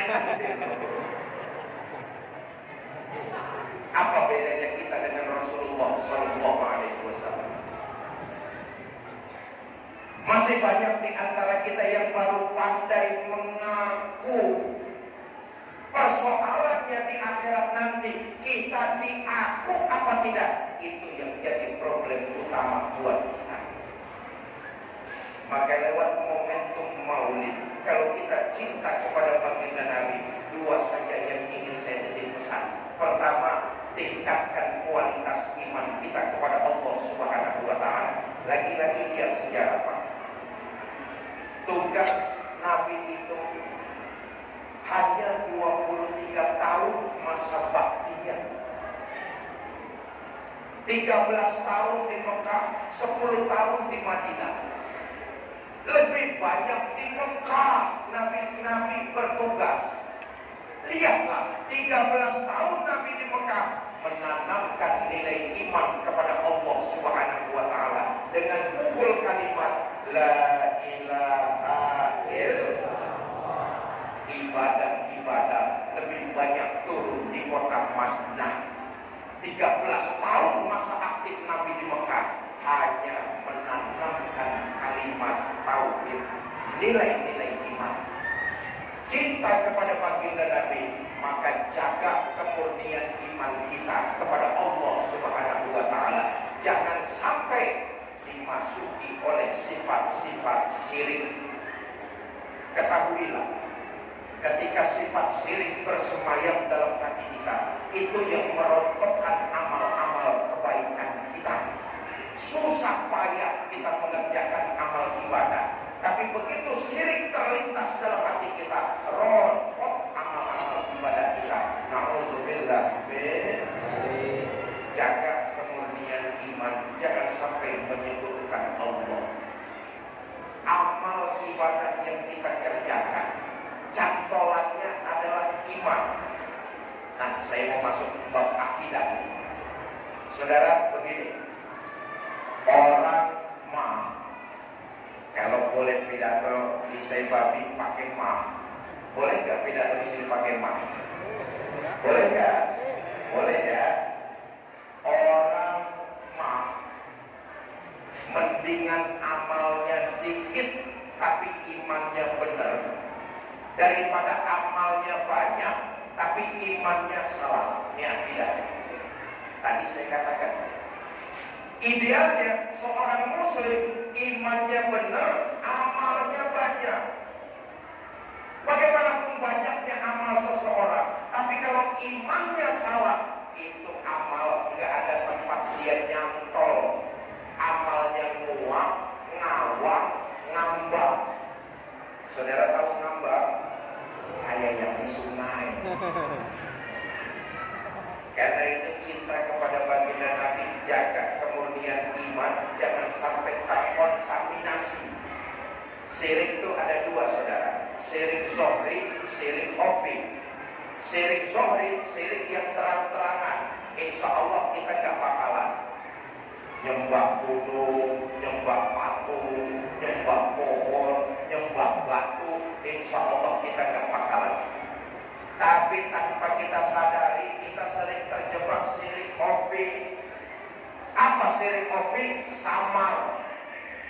Apa bedanya kita dengan Rasulullah Sallallahu Alaihi Wasallam? Masih banyak di antara kita yang baru pandai mengaku. Persoalannya di akhirat nanti, kita diaku apa tidak? Itu yang jadi problem utama buat kita. Maka lewat momentum maulid, kalau kita cinta kepada baginda Nabi, dua saja yang ingin saya titip pesan. Pertama, tingkatkan kualitas iman kita kepada Allah Subhanahu wa Ta'ala. Lagi-lagi lihat sejarah, Pak. Tugas Nabi itu hanya 23 tahun masa baktinya. 13 tahun di Mekah, 10 tahun di Madinah. Lebih banyak di Mekah Nabi bertugas. Lihatlah, 13 tahun Nabi di Mekah menanamkan nilai iman kepada Allah Subhanahu wa Ta'ala dengan pukul kalimat la ilaha illallah. Ibadah-ibadah lebih banyak turun di kota Madinah. 13 tahun masa aktif Nabi di Mekah hanya menanamkan kalimat tauhid, nilai-nilai iman, cinta kepada baginda Nabi. Maka jaga kemurnian iman kita kepada Allah Subhanahu wa Ta'ala. Jangan sampai dimasuki oleh sifat-sifat syirik. Ketahuilah, ketika sifat syirik bersemayam dalam hati kita, itu yang merontokkan amal-amal kebaikan kita. Susah payah kita mengerjakan amal ibadah, tapi begitu syirik terlintas dalam hati kita, rontok amal-amal ibadah kita. Na'udzubillah. Jaga kemurnian iman, jangan sampai menyebutkan Allah. Amal ibadah yang kita kerjakan, cantolannya adalah iman. Nah, saya mau masuk bab akidah. Saudara, begini, orang kalau boleh pidato di Saibabi pakai boleh nggak pidato di sini pakai boleh nggak? Boleh ya. Orang mendingan amalnya dikit tapi imannya benar daripada amalnya banyak tapi imannya salah. Ini akidah. Tadi saya katakan, idealnya seorang muslim imannya benar, amalnya banyak. Bagaimanapun banyaknya amal seseorang, tapi kalau imannya salah, itu amal nggak ada tempat dia nyantol. Amalnya nguap, ngawang, ngambang. Saudara tahu ngambang? Kayak yang di sungai. Karena itu cinta kepada baginda Nabi, jaga kemurnian iman, jangan sampai terkontaminasi. Syirik itu ada dua, saudara. Syirik zohri, syirik khafi. Syirik zohri, syirik yang terang-terangan. Insya Allah kita gak bakalan nyembah gunung, nyembah patung, nyembah pohon, nyembah batu. Insya Allah kita gak bakalan. Tapi tanpa kita sadari, kita sering terjebak syirik khafi. Apa syirik khafi? Samar,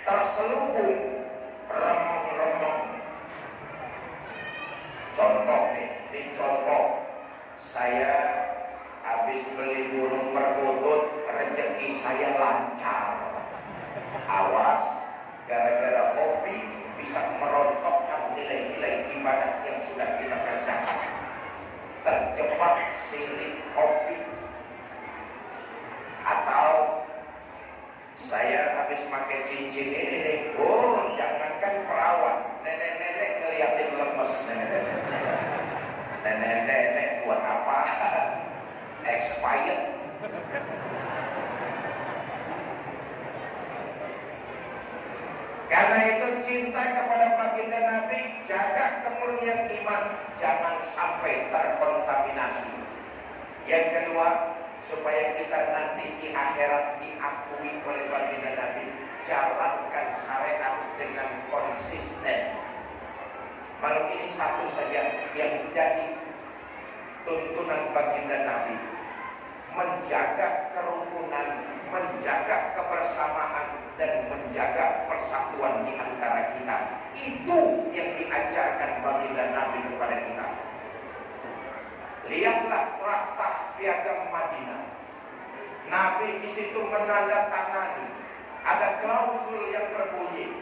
terselubung, remeng-remeng. Contoh nih, contoh, saya habis beli burung perkutut, rezeki saya lancar. Awas, gara-gara hobi bisa merontokkan nilai-nilai ibadah yang sudah kita kerjakan. Terjebak syirik hobi. Atau saya habis pakai cincin ini nih, jangankan perawat, nenek-nenek ngeliatin lemes, nenek-nenek buat apa? Expired. Karena itu cinta kepada baginda Nabi, jaga kemurnian iman, jangan sampai terkontaminasi. Yang kedua, supaya kita nanti di akhirat diakui oleh baginda Nabi, jalankan syariat dengan konsisten. Kalau ini satu saja yang menjadi tuntunan baginda Nabi, menjaga kerukunan, menjaga kebersamaan, dan menjaga persatuan di antara kita. Itu yang diajarkan baginda Nabi kepada kita. Lihatlah traktat piagam Madinah. Nabi di situ menandatangani, ada klausul yang berbunyi,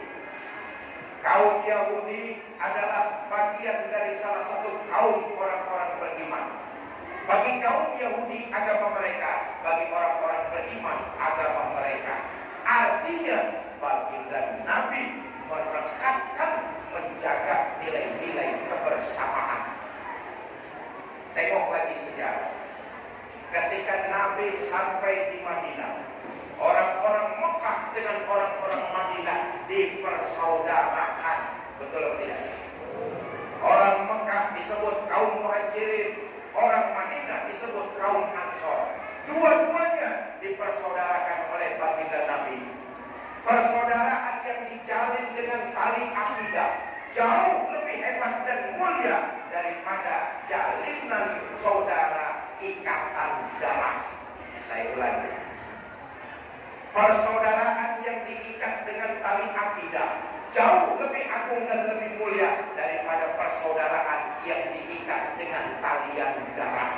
kaum Yahudi adalah bagian dari salah satu kaum orang-orang beriman. Bagi kaum Yahudi agama mereka, bagi orang-orang beriman agama mereka. Artinya baginda Nabi merekatkan, menjaga nilai-nilai kebersamaan. Tengok lagi sejarah. Ketika Nabi sampai di Madinah, orang-orang Mekah dengan orang-orang Madinah dipersaudarakan. Betul atau tidak? Orang Mekah disebut kaum Muhajirin, orang Madinah disebut kaum Ansor. Dua-duanya dipersaudarakan oleh baginda Nabi. Persaudaraan yang dijalin dengan tali akidah jauh lebih hebat dan mulia daripada jalinan saudara ikatan darah. Saya ulangi. Persaudaraan yang diikat dengan tali akidah jauh lebih agung dan lebih mulia daripada persaudaraan yang diikat dengan talian darah.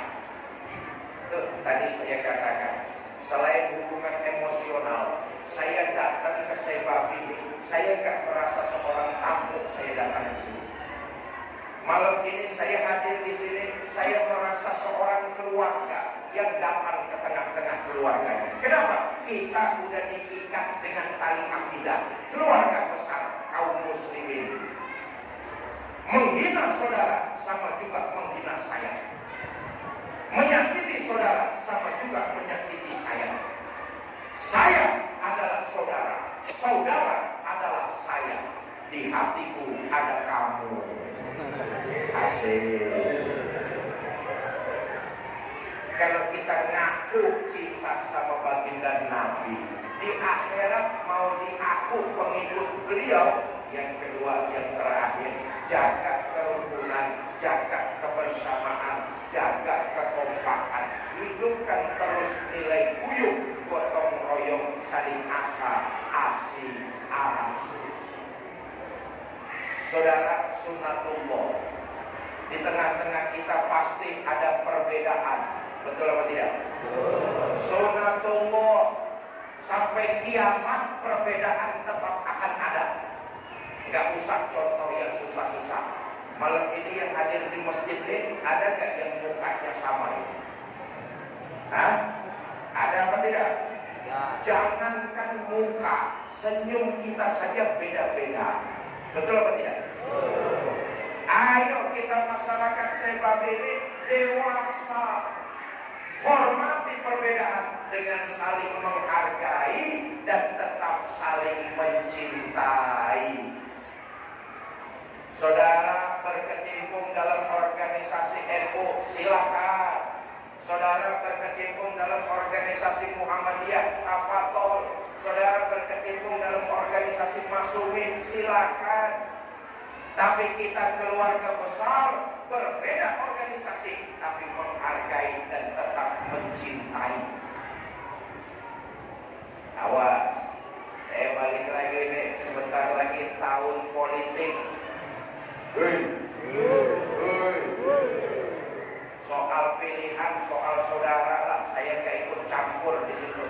Tuh, tadi saya katakan, selain hubungan emosional, saya datang ke Sebab ini, saya gak merasa seorang tamu saya datang di sini. Malam ini saya hadir di sini, saya merasa seorang keluarga yang datang ke tengah-tengah keluarganya. Kenapa? Kita sudah diikat dengan tali akidah, keluarga besar kaum muslimin. Menghina saudara sama juga menghina saya. Menyakiti saudara sama juga menyakiti saya. Saya adalah saudara, saudara adalah saya. Di hatiku ada kamu. Asik. Kalau kita ngaku cinta sama baginda Nabi, di akhirat mau diaku pengikut beliau. Yang kedua, yang terakhir, jaga kerukunan, jaga kebersamaan, jaga kekompakan, hidupkan terus nilai buyut, gotong royong, saling asa, asi, asu. Saudara, sunatullah. Di tengah-tengah kita pasti ada perbedaan. Betul apa tidak? Sunatullah. Sampai kiamat perbedaan tetap akan ada. Gak usah contoh yang susah-susah. Malam ini yang hadir di masjid ini, ada gak yang mukanya sama ini? Hah? Ada apa tidak? Ya. Jangankan muka, senyum kita saja beda-beda. Betul apa tidak? Ayo kita masyarakat Sebab ini dewasa, hormati perbedaan dengan saling menghargai dan tetap saling mencintai. Saudara berkecimpung dalam organisasi NU, silakan. Saudara berkecimpung dalam organisasi Muhammadiyah, tafadhol. Saudara berkecimpung dalam organisasi Masyumi, silakan. Tapi kita keluarga besar, berbeda organisasi, tapi menghargai dan tetap mencintai. Awas, saya balik lagi nih, sebentar lagi tahun politik. Soal pilihan, soal saudara lah, saya gak ikut campur di situ.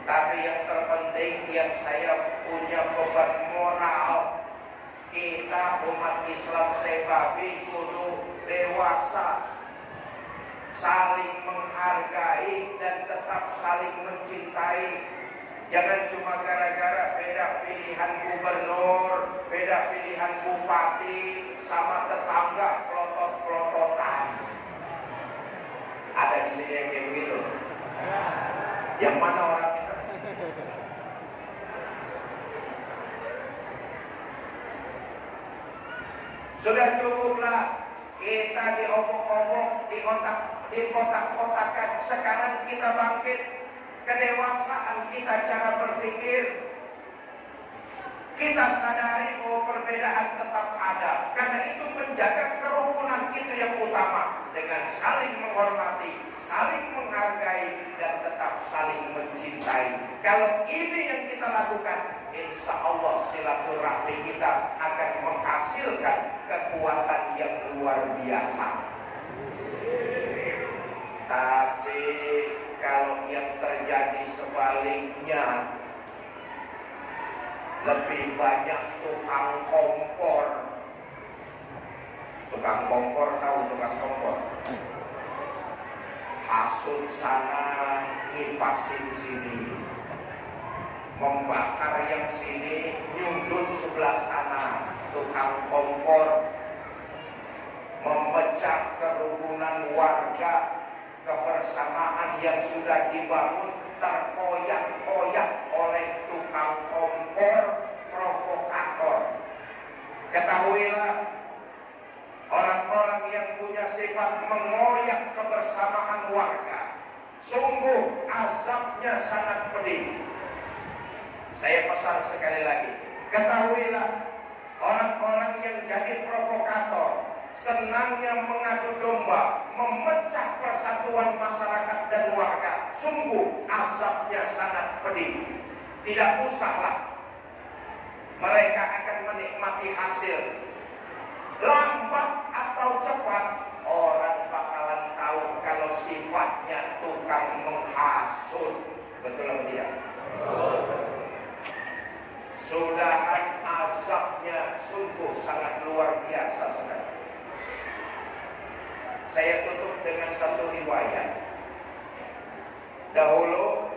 Tapi yang terpenting, yang saya punya beban moral, kita umat Islam Sebabi kudu dewasa, saling menghargai dan tetap saling mencintai. Jangan cuma gara-gara beda pilihan gubernur, beda pilihan bupati, sama tetangga pelotot-pelototan. Ada di sini yang kayak begitu. Yang mana orang itu? Sudah cukuplah kita diobok-obok, dikotak-kotakan. Sekarang kita bangkit. Kedewasaan kita cara berpikir, kita sadari bahwa perbedaan tetap ada. Karena itu menjaga kerukunan itu yang utama, dengan saling menghormati, saling menghargai, dan tetap saling mencintai. Kalau ini yang kita lakukan, insya Allah silaturahmi kita akan menghasilkan kekuatan yang luar biasa. Tapi kalau yang terjadi sebaliknya, lebih banyak tukang kompor. Tukang kompor, tahu tukang kompor? hasut sana, ngipasin sini, membakar yang sini, nyundut sebelah sana, tukang kompor, memecah kerukunan warga, kebersamaan yang sudah dibangun terkoyak-koyak oleh tukang kompor, provokator. Ketahuilah, orang-orang yang punya sifat mengoyak kebersamaan warga, sungguh azabnya sangat pedih. Saya pesan sekali lagi, ketahuilah, orang-orang yang jadi provokator, senangnya mengadu domba, memecah persatuan masyarakat dan warga, sungguh azabnya sangat pedih. Tidak usahlah, mereka akan menikmati hasil. Lambat atau cepat, orang bakalan tahu kalau sifatnya tukang menghasut. Betul atau tidak? Sudahan azabnya sungguh sangat luar biasa, saudara. Saya tutup dengan satu riwayat. Dahulu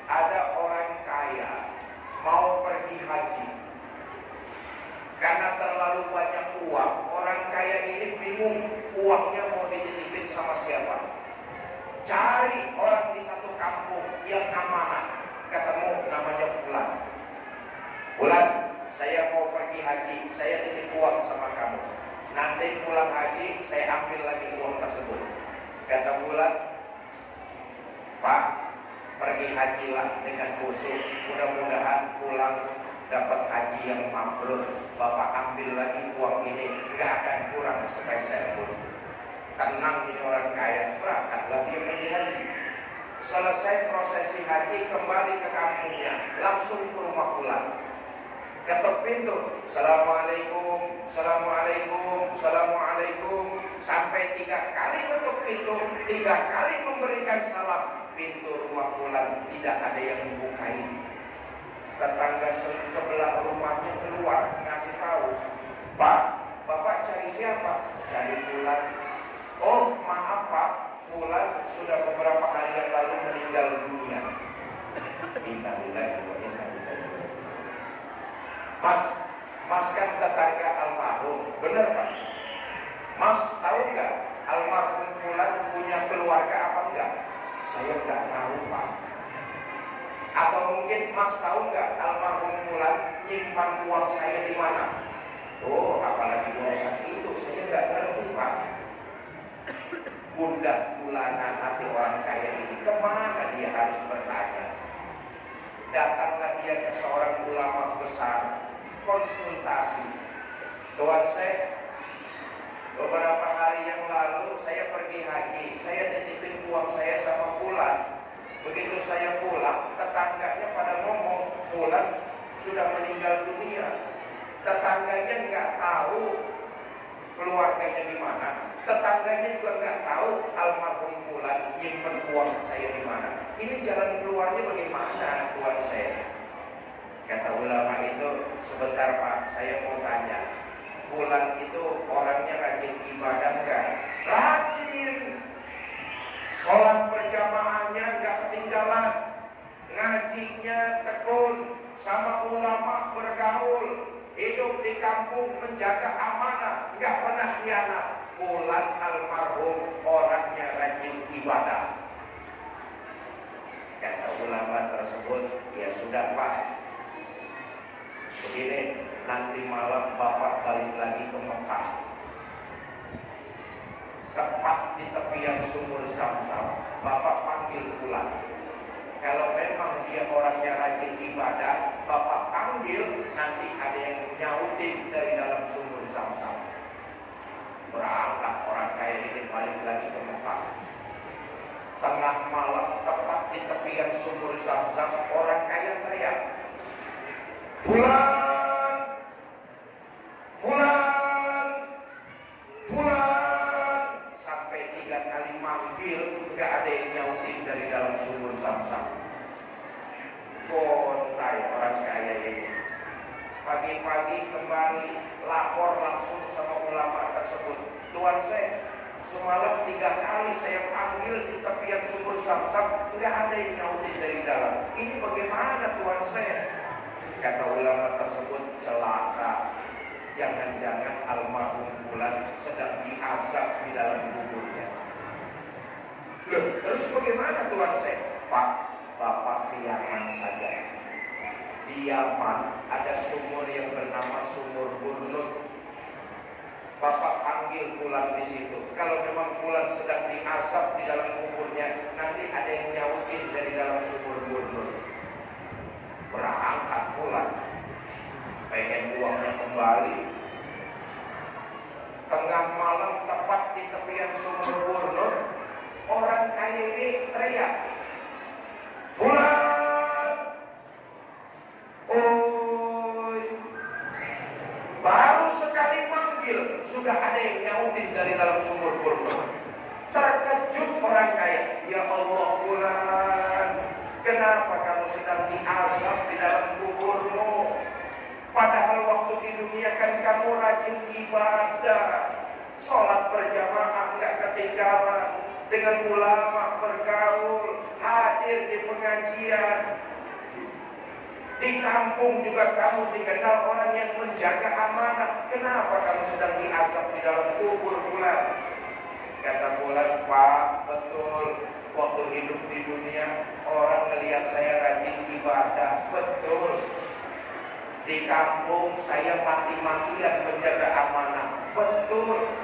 ada orang kaya mau pergi haji. Karena terlalu banyak uang, orang kaya ini bingung uangnya mau dititipin sama siapa. Cari orang di satu kampung yang amanah, ketemu namanya Fulan. Fulan, saya mau pergi haji, saya titip uang sama kamu. Nanti pulang haji, saya ambil lagi uang tersebut. Kata Fulan, Pak, pergi hajilah dengan khusyuk, mudah-mudahan pulang dapat haji yang mabrur. Bapak ambil lagi uang ini, gak akan kurang sepeser pun. Tenang ini orang kaya, berangkatlah dia pergi haji. Selesai prosesi haji, kembali ke kampungnya, langsung ke rumah Fulan. Ketuk pintu, Assalamualaikum, Assalamualaikum, Assalamualaikum. Sampai 3 kali ketuk pintu, 3 kali memberikan salam. Pintu rumah Fulan tidak ada yang membukain. Tetangga sebelah rumahnya keluar ngasih tahu, Pak, Bapak cari siapa? Cari Fulan. Oh maaf Pak, Fulan sudah beberapa hari yang lalu meninggal dunia. Innalillahi wa inna ilaihi raji'un. Mas kan tetangga almarhum, bener Pak? Mas tahu nggak almarhum Fulan punya keluarga apa enggak? Saya nggak tahu Pak. Atau mungkin Mas tahu nggak almarhum Fulan nyimpan uang saya di mana? Oh, apalagi urusan itu saya nggak ngerti Pak. Gundah gulana hati orang kaya ini, kemana dia harus bertanya? Datanglah dia ke seorang ulama besar, konsultasi. Tuan saya, beberapa hari yang lalu saya pergi haji, saya titipin uang saya sama Fulan. Begitu saya pulang, tetangganya pada ngomong, Fulan sudah meninggal dunia. Tetangganya nggak tahu keluarganya di mana. Tetangganya juga nggak tahu almarhum Fulan nyimpen uang saya di mana. Ini jalan keluarnya bagaimana, Tuan saya? Kata ulama itu, sebentar Pak, saya mau tanya, Fulan itu orangnya rajin ibadah nggak? Rajin. Sholat berjamaahnya nggak ketinggalan, ngajinya tekun, sama ulama bergaul, hidup di kampung menjaga amanah, nggak pernah khianat. Fulan almarhum orangnya rajin ibadah. Kata ulama tersebut, ya sudah Pak, begini, nanti malam Bapak balik lagi ke Mekah. Tepat di tepian sumur Zam-Zam, Bapak panggil Fulan. Kalau memang dia orangnya rajin ibadah, Bapak panggil, nanti ada yang nyautin dari dalam sumur Zam-Zam. Berangkat orang kaya ini balik lagi ke Mekah. Tengah malam, tepat di tepian sumur Zam-Zam, orang kaya teriak, Fulan, Fulan, Fulan. Sampai 3 kali manggil, nggak ada yang nyautin dari dalam sumur Zam-Zam. Kontai orang kaya ini. Pagi-pagi kembali lapor langsung sama ulama tersebut. Tuan Semalam 3 kali saya panggil di tepian sumur Zam-Zam, nggak ada yang nyautin dari dalam. Ini bagaimana Tuhan saya? Kata ulama tersebut, celaka. Jangan-jangan almarhum fulan sedang diazab di dalam kuburnya. Loh, terus bagaimana Tuhan saya? Pak, Bapak ke Yaman saja. Di Yaman ada sumur yang bernama Sumur Burnut. Bapak panggil fulan di situ. Kalau memang fulan sedang diazab di dalam kuburnya, nanti ada yang nyautin dari dalam sumur Burnut. Berangkat fulan, pengen uangnya kembali. Tengah malam tepat di tepian sumur Burnut, orang kaya ini teriak, "Fulan, oi!" Baru sekali manggil, sudah ada yang nyautin dari dalam sumur Burnut. Terkejut orang kaya, "Ya Allah fulan, kenapa kamu sedang diazab di dalam kuburmu? Padahal waktu di dunia kan kamu rajin ibadah, sholat berjamaah nggak ketinggalan, dengan ulama bergaul, hadir di pengajian. Di kampung juga kamu dikenal orang yang menjaga amanah. Kenapa kamu sedang diazab di dalam kubur fulan?" Kata fulan, "Pak, betul. Waktu hidup di dunia orang melihat saya rajin ibadah, betul. Di kampung saya mati-matian menjaga amanah, betul.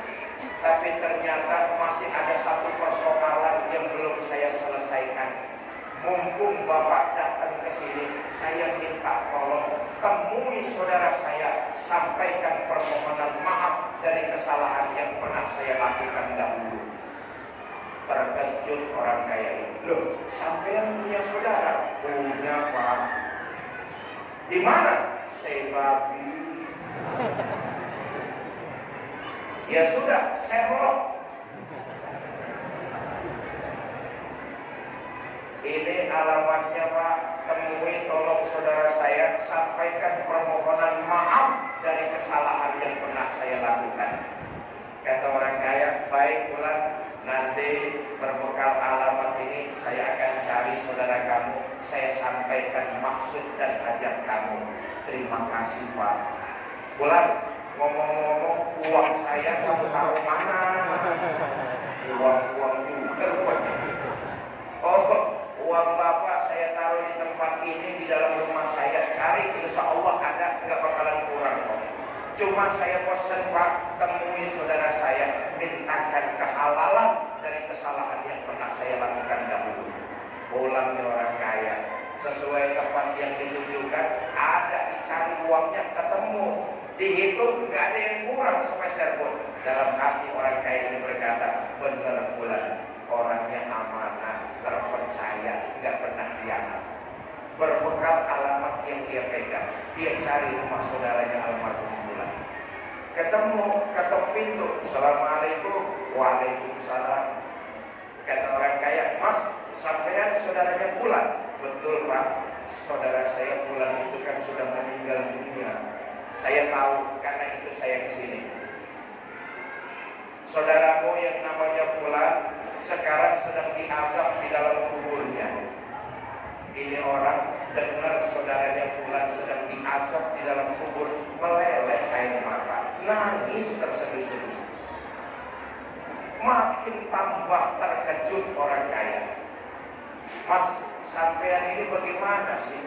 Tapi ternyata masih ada satu persoalan yang belum saya selesaikan. Mumpung Bapak datang ke sini, saya minta tolong temui saudara saya, sampaikan permohonan maaf dari kesalahan yang pernah saya lakukan dahulu." Terkejut orang kaya ini. "Loh, sampean punya saudara?" "Punya, Pak." "Di mana?" "Sebabi." "Ya sudah, Sherlock. Ini alamatnya Pak, temui tolong saudara saya, sampaikan permohonan maaf dari kesalahan yang pernah saya lakukan." Kata orang kaya, "Baik fulan, nanti berbekal alamat ini saya akan cari saudara kamu, saya sampaikan maksud dan hajat kamu." "Terima kasih Pak." "Fulan, ngomong-ngomong uang saya kamu taruh mana?" "Uang juga rupanya." "Oh, uang Bapak saya taruh di tempat ini, di dalam rumah saya. Cari, insya Allah ada, nggak bakalan kurang kok. Cuma saya pesan Pak, temui saudara saya, mintakan kehalalan dari kesalahan yang pernah saya lakukan dahulu." Pulang nih orang kaya, sesuai tempat yang ditunjukkan, ada, dicari uangnya, ketemu, dihitung, nggak ada yang kurang sepeser pun. Dalam hati orang kaya ini berkata, "Benar fulan, orangnya amanah, terpercaya, nggak pernah khianat." Berbekal alamat yang dia pegang, dia cari rumah saudaranya almarhum fulan. Ketemu, ketok pintu, "Assalamualaikum." "Waalaikumsalam." Kata orang kaya, "Mas, sampean saudaranya fulan?" "Betul Pak, saudara saya fulan itu kan sudah meninggal dunia. Saya tahu, karena itu saya kesini. Saudaramu yang namanya fulan sekarang sedang diazab di dalam kuburnya." Ini orang dengar saudaranya fulan sedang diazab di dalam kubur, meleleh air mata, nangis terseduh-seduh. Makin tambah terkejut orang kaya. "Mas, sampean ini bagaimana sih?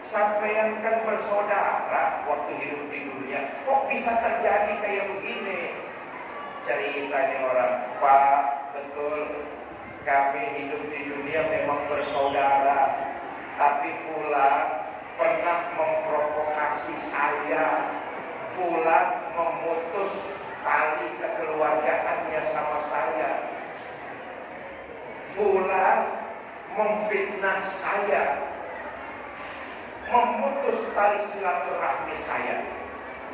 Sampean kan bersaudara waktu hidup di dunia, kok bisa terjadi kayak begini?" Ceritanya orang, "Pak, betul, kami hidup di dunia memang bersaudara, tapi fulan pernah memprovokasi saya. Fulan memutus tali kekeluargaannya sama saya. Fulan memfitnah saya, memutus tali silaturahmi saya.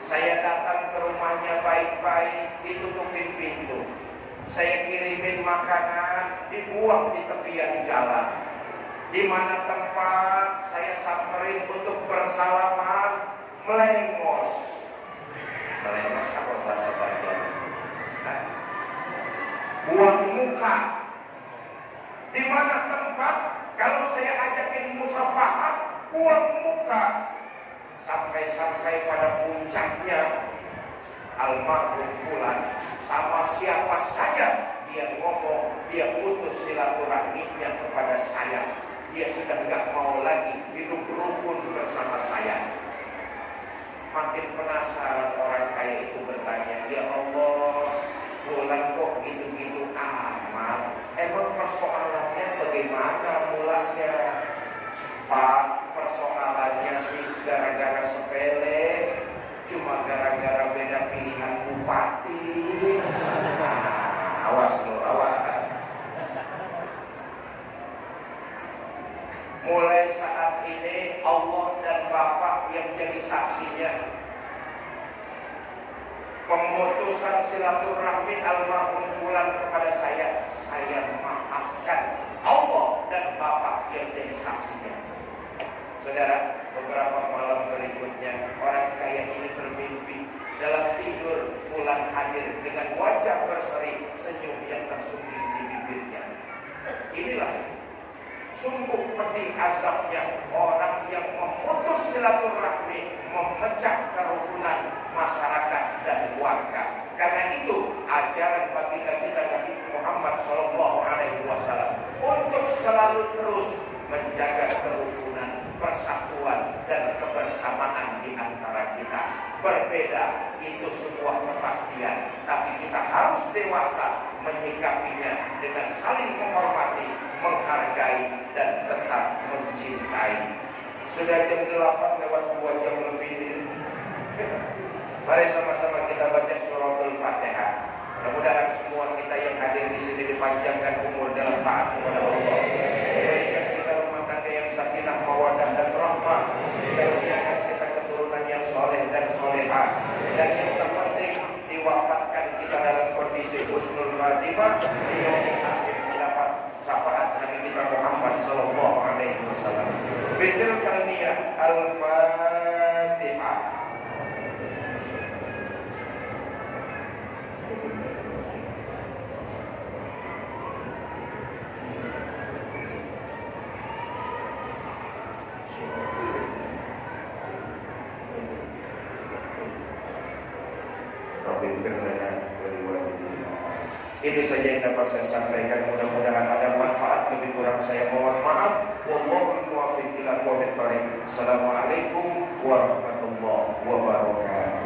Saya datang ke rumahnya baik-baik, ditutupin pintu. Saya kirimin makanan, dibuang di tepian jalan. Di mana tempat saya samperin untuk bersalaman, melengos. Melengos apa bahasa Banjar? buang muka. Di mana tempat kalau saya ajakin musafahat, buang muka. Sampai-sampai pada puncaknya almarhum fulan sama siapa saja dia ngomong, dia putus silaturahminya kepada saya. Dia sudah nggak mau lagi hidup rukun bersama saya. Makin penasaran orang kaya itu bertanya, ya Allah, fulan kok gitu-gitu amat? Emang persoalannya bagaimana mulanya? Pak, persoalannya sih gara-gara sepele, cuma gara-gara beda pilihan bupati. Nah, awas lo, awas. Mulai saat ini Allah dan Bapak yang jadi saksinya. Pemutusan silaturahmi almarhum fulan kepada saya maafkan. Allah dan Bapak yang jadi saksinya. Saudara, beberapa malam berikutnya orang kaya ini bermimpi dalam tidur fulan hadir dengan wajah berseri, senyum yang tersungging di bibirnya. Inilah sungguh pedih azabnya orang yang memutus silaturahmi, memecah kerukunan masyarakat dan warga. Karena itu ajaran baginda kita Nabi Muhammad SAW untuk selalu terus menjaga kerukunan, persatuan dan kebersamaan di antara kita. Berbeda itu sebuah kepastian, tapi kita harus dewasa menyikapinya dengan saling menghormati, menghargai dan tetap mencintai. Sudah jam 8 lewat 2 jam lebih. Mari sama-sama kita baca suratul Fatihah. Mudah-mudahan semua kita yang hadir di sini dipanjangkan umur dalam taat kepada Allah. Berikan kita rumah tangga yang sakinah, mawaddah dan rahmah. Karuniakan kita keturunan yang soleh dan solehah. Dan yang terpenting diwafatkan kita dalam kondisi husnul khatimah. Di yaumil akhir mendapat syafaat Nabi kita Muhammad sallallahu alaihi wasallam. Bitil kalniyah Al-Fatihah. Ini saja yang dapat saya sampaikan. Mudah-mudahan ada manfaat. Lebih kurang saya mohon maaf. Wallahul muwaffiq ila aqwamit thoriq. Assalamualaikum warahmatullahi wabarakatuh.